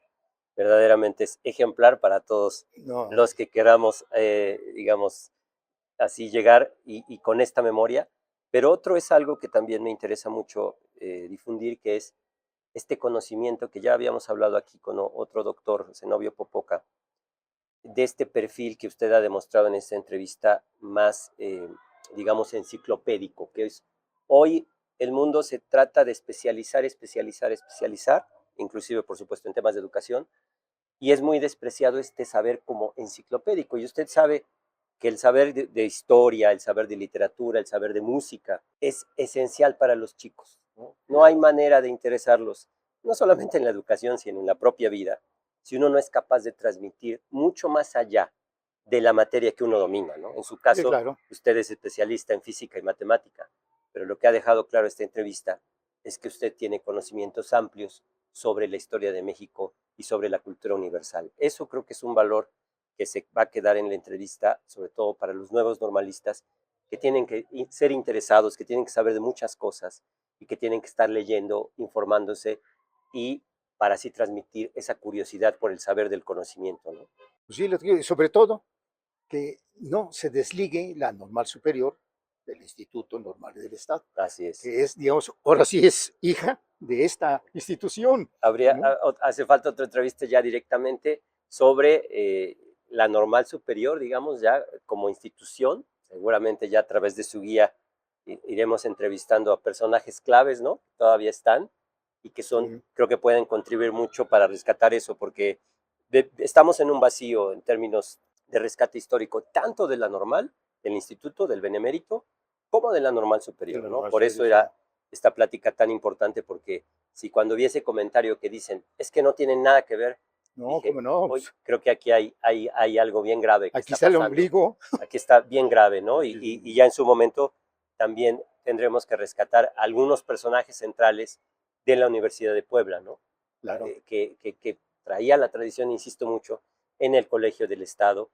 verdaderamente es ejemplar para todos No, los que queramos, digamos, así llegar y con esta memoria. Pero otro es algo que también me interesa mucho difundir, que es este conocimiento que ya habíamos hablado aquí con otro doctor, Zenobio Popoca, de este perfil que usted ha demostrado en esta entrevista más, digamos, enciclopédico, que es hoy el mundo se trata de especializar, especializar, especializar, inclusive, por supuesto, en temas de educación, y es muy despreciado este saber como enciclopédico. Y usted sabe que el saber de historia, el saber de literatura, el saber de música es esencial para los chicos. No hay manera de interesarlos, no solamente en la educación, sino en la propia vida, si uno no es capaz de transmitir mucho más allá de la materia que uno domina, ¿no? En su sí, caso, claro. usted es especialista en física y matemática, pero lo que ha dejado claro esta entrevista es que usted tiene conocimientos amplios sobre la historia de México y sobre la cultura universal. Eso creo que es un valor que se va a quedar en la entrevista, sobre todo para los nuevos normalistas, que tienen que ser interesados, que tienen que saber de muchas cosas y que tienen que estar leyendo, informándose y para así transmitir esa curiosidad por el saber del conocimiento, ¿no? Pues sí, y sobre todo que no se desligue la normal superior del Instituto Normal del Estado, Así es. que es, digamos, ahora sí es hija de esta institución, ¿no? Hace falta otra entrevista ya directamente sobre la normal superior, digamos, ya como institución. Seguramente ya a través de su guía iremos entrevistando a personajes claves, ¿no? Que todavía están y que son, Sí, creo que pueden contribuir mucho para rescatar eso, porque estamos en un vacío en términos de rescate histórico, tanto de la normal, del instituto, del benemérito, como de la normal de superior, la ¿no? normal Por eso superior, sí. era esta plática tan importante, porque si cuando vi ese comentario que dicen, es que no tienen nada que ver, No, dije, cómo no, hoy pues, creo que aquí hay algo bien grave que aquí está está el pasando, ombligo. aquí está bien grave, ¿no? Sí, sí, Y ya en su momento también tendremos que rescatar algunos personajes centrales de la Universidad de Puebla, ¿no? claro. Que traía la tradición, insisto mucho, en el Colegio del Estado,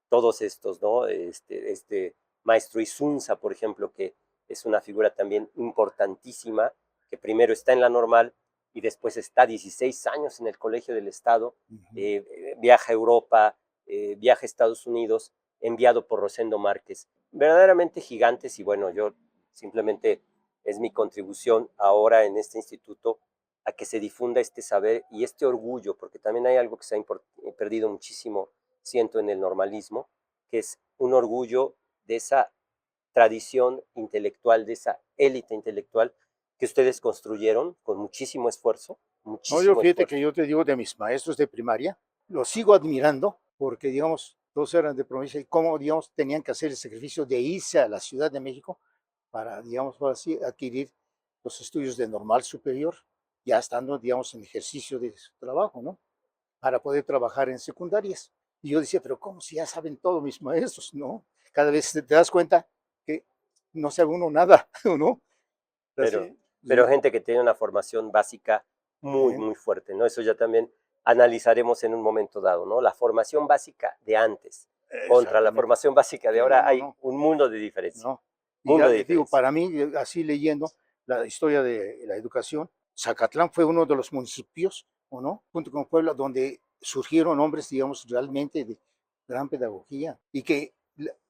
todos estos, ¿no? Este maestro Isunza, por ejemplo, que es una figura también importantísima, que primero está en la normal y después está 16 años en el Colegio del Estado, Ujú. viaja a Europa, viaja a Estados Unidos, enviado por Rosendo Márquez. Verdaderamente gigantes y bueno, yo simplemente es mi contribución ahora en este instituto a que se difunda este saber y este orgullo, porque también hay algo que se ha perdido muchísimo, siento, en el normalismo, que es un orgullo de esa tradición intelectual, de esa élite intelectual que ustedes construyeron con No, yo muchísimo fíjate que esfuerzo. yo te digo de mis maestros de primaria, los sigo admirando porque, digamos, todos eran de provincia y cómo, digamos, tenían que hacer el sacrificio de irse a la Ciudad de México para, digamos, ahora sí, adquirir los estudios de normal superior, ya estando, digamos, en ejercicio de su trabajo, ¿no? Para poder trabajar en secundarias. Y yo decía, pero ¿cómo si ya saben todos mis maestros, no? Cada vez te das cuenta que no sabe uno nada, ¿no? Pero, Así, pero sí, gente que tiene una formación básica muy, ¿eh? muy fuerte, ¿no? Eso ya también analizaremos en un momento dado, ¿no? La formación básica de antes contra la Exactamente. formación básica de Sí, no, ahora no, hay no, un mundo de diferencia, no. Y mundo ya de digo, diferencia. para mí, así leyendo la historia de la educación, Zacatlán fue uno de los municipios, ¿o no? Junto con Puebla, donde surgieron hombres, digamos, realmente de gran pedagogía y que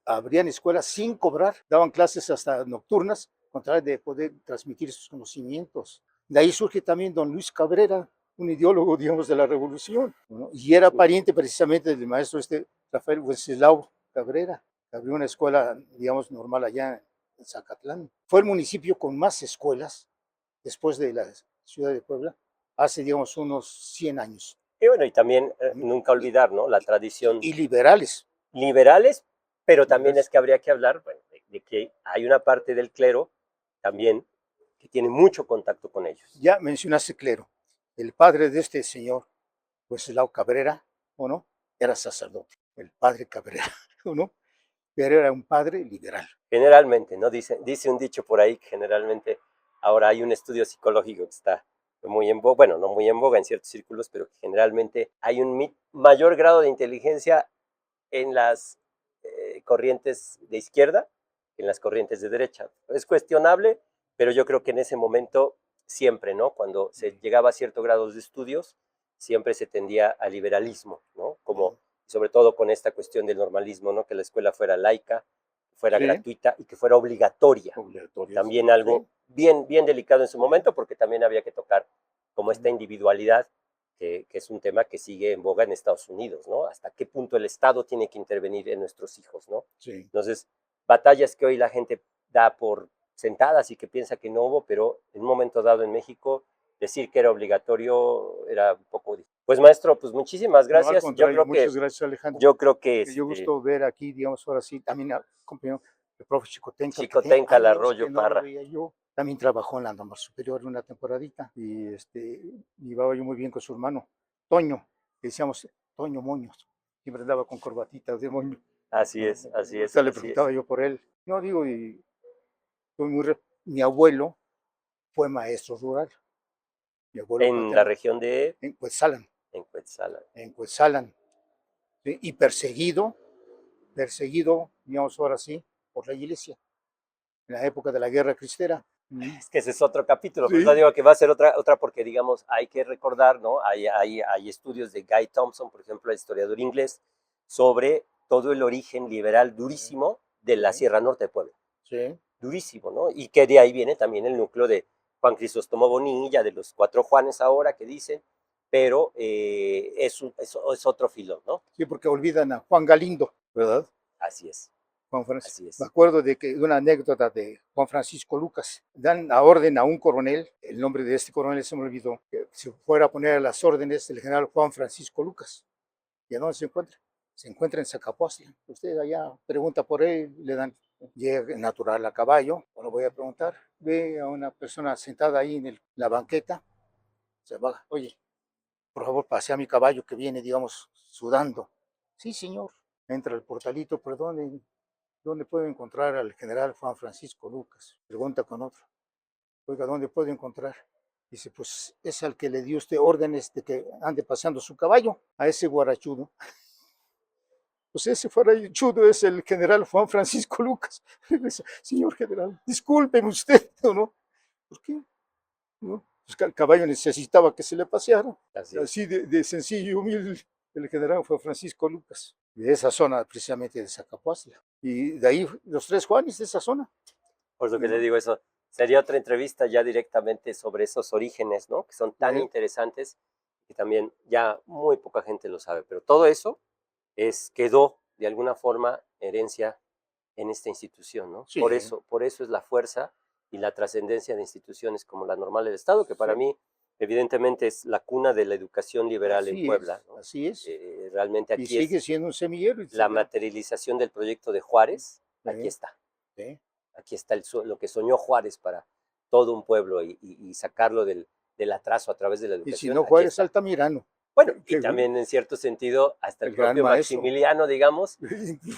abrían escuelas sin cobrar, daban clases hasta nocturnas, con tal de poder transmitir sus conocimientos. De ahí surge también don Luis Cabrera, un ideólogo, digamos, de la revolución, ¿no? Y era pariente precisamente del maestro Rafael Wenceslao Cabrera, que abrió una escuela, digamos, normal allá en Zacatlán. Fue el municipio con más escuelas después de la ciudad de Puebla, hace, digamos, unos 100 años. Y bueno, y también ¿No? nunca olvidar, ¿no? La tradición Y liberales. liberales, pero también liberales. es que habría que hablar, bueno, de que hay una parte del clero también que tiene mucho contacto con ellos. Ya mencionaste clero. El padre de este señor, pues Lau Cabrera, ¿o no? Era sacerdote. El padre Cabrera, ¿o no? Pero era un padre liberal. Generalmente, ¿no? Dice un dicho por ahí que generalmente ahora hay un estudio psicológico que está muy en boga, bueno, no muy en boga en ciertos círculos, pero que generalmente hay un mayor grado de inteligencia en las corrientes de izquierda que en las corrientes de derecha. Es cuestionable, pero yo creo que en ese momento siempre, ¿no? Cuando se llegaba a ciertos grados de estudios, siempre se tendía al liberalismo, ¿no? Como sobre todo con esta cuestión del normalismo, ¿no? Que la escuela fuera laica, fuera Sí, gratuita y que fuera obligatoria. obligatorio. También Sí, algo bien, bien delicado en su sí, momento, porque también había que tocar como esta sí, individualidad, que es un tema que sigue en boga en Estados Unidos, ¿no? Hasta qué punto el Estado tiene que intervenir en nuestros hijos, ¿no? sí. Entonces, batallas que hoy la gente da por sentadas y que piensa que no hubo, pero en un momento dado en México, decir que era obligatorio era un poco difícil. Pues maestro, pues muchísimas No, al gracias. contrario, muchas gracias, Alejandro. Yo creo que Me dio gusto ver aquí, digamos, ahora sí, también al compañero, el profe Chicotenca, que tenía Chicotenca, el años que arroyo, no lo Parra. veía yo. También trabajó en la normal superior una temporadita y llevaba yo muy bien con su hermano, Toño, que decíamos Toño Moños. Siempre andaba con corbatitas de moño. Así Bueno, es, así es, ahorita le así es. preguntaba yo por él. No, digo, mi abuelo fue maestro rural, mi abuelo En la paterno, región de en Cuetzalan, en Cuetzalan. en Cuetzalan, ¿sí? Y perseguido, digamos ahora sí, por la iglesia, en la época de la guerra cristera. Es que ese es otro capítulo, por eso Sí, digo que va a ser otra porque, digamos, hay que recordar, ¿no? Hay estudios de Guy Thompson, por ejemplo, el historiador inglés, sobre todo el origen liberal durísimo de la sí, Sierra Norte de Puebla. sí, Durísimo, ¿no? Y que de ahí viene también el núcleo de Juan Crisóstomo Bonilla, de los cuatro Juanes ahora que dicen, pero es otro filón, ¿no? sí, porque olvidan a Juan Galindo, ¿verdad? Así es, Juan Francisco. así Me es. acuerdo de una anécdota de Juan Francisco Lucas. Dan la orden a un coronel, el nombre de este coronel se me olvidó, que se fuera a poner a las órdenes del general Juan Francisco Lucas. ¿Y a dónde se encuentra? Se encuentra en Zacapuastla. Usted allá pregunta por él, le dan, llega natural a caballo, no voy a preguntar, ve a una persona sentada ahí en la banqueta, se baja, oye, por favor pase a mi caballo que viene, digamos, sudando. Sí, señor. Entra al portalito, perdón, ¿dónde puedo encontrar al general Juan Francisco Lucas? Pregunta con otro. Oiga, ¿dónde puedo encontrar? Dice, pues es al que le dio usted órdenes de que ande paseando su caballo, a ese guarachudo. Pues ese guarachudo es el general Juan Francisco Lucas. Señor general, discúlpeme usted, ¿no? ¿Por qué? ¿No? Pues el caballo necesitaba que se le paseara. Así es. Así de sencillo y humilde. El general fue Francisco Lucas, de esa zona precisamente de Zacapuastla. Y de ahí los tres Juanes de esa zona. Por eso que le ¿No? digo eso. Sería otra entrevista ya directamente sobre esos orígenes, ¿no? Que son tan interesantes que también ya muy poca gente lo sabe. Pero todo eso quedó de alguna forma herencia en esta institución, ¿no? Sí, Por eso es la fuerza y la trascendencia de instituciones como la Normal del Estado, que para sí, mí evidentemente es la cuna de la educación liberal en así Puebla, es, ¿no? así es. Realmente Y aquí sigue es siendo un semillero, la etcétera. materialización del proyecto de Juárez, aquí Sí, está. sí. aquí está lo que soñó Juárez para todo un pueblo y sacarlo del atraso a través de la Y educación. si no aquí Juárez, está. Altamirano. Bueno, y que- también en cierto sentido, hasta el El gran propio maestro. Maximiliano, digamos,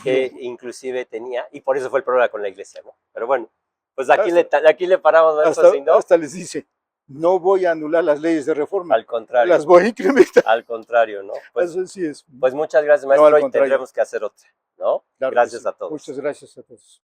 que inclusive tenía, y por eso fue el problema con la iglesia, ¿no? Pero bueno, pues aquí le paramos, maestro, si no, hasta les dice, no voy a anular las leyes de reforma, al contrario, las voy a incrementar. al contrario, ¿no? Pues, Eso sí es. pues muchas gracias, No, al maestro, y contrario. tendremos que hacer otra, ¿no? Claro que Gracias sí. a todos. Muchas gracias a todos.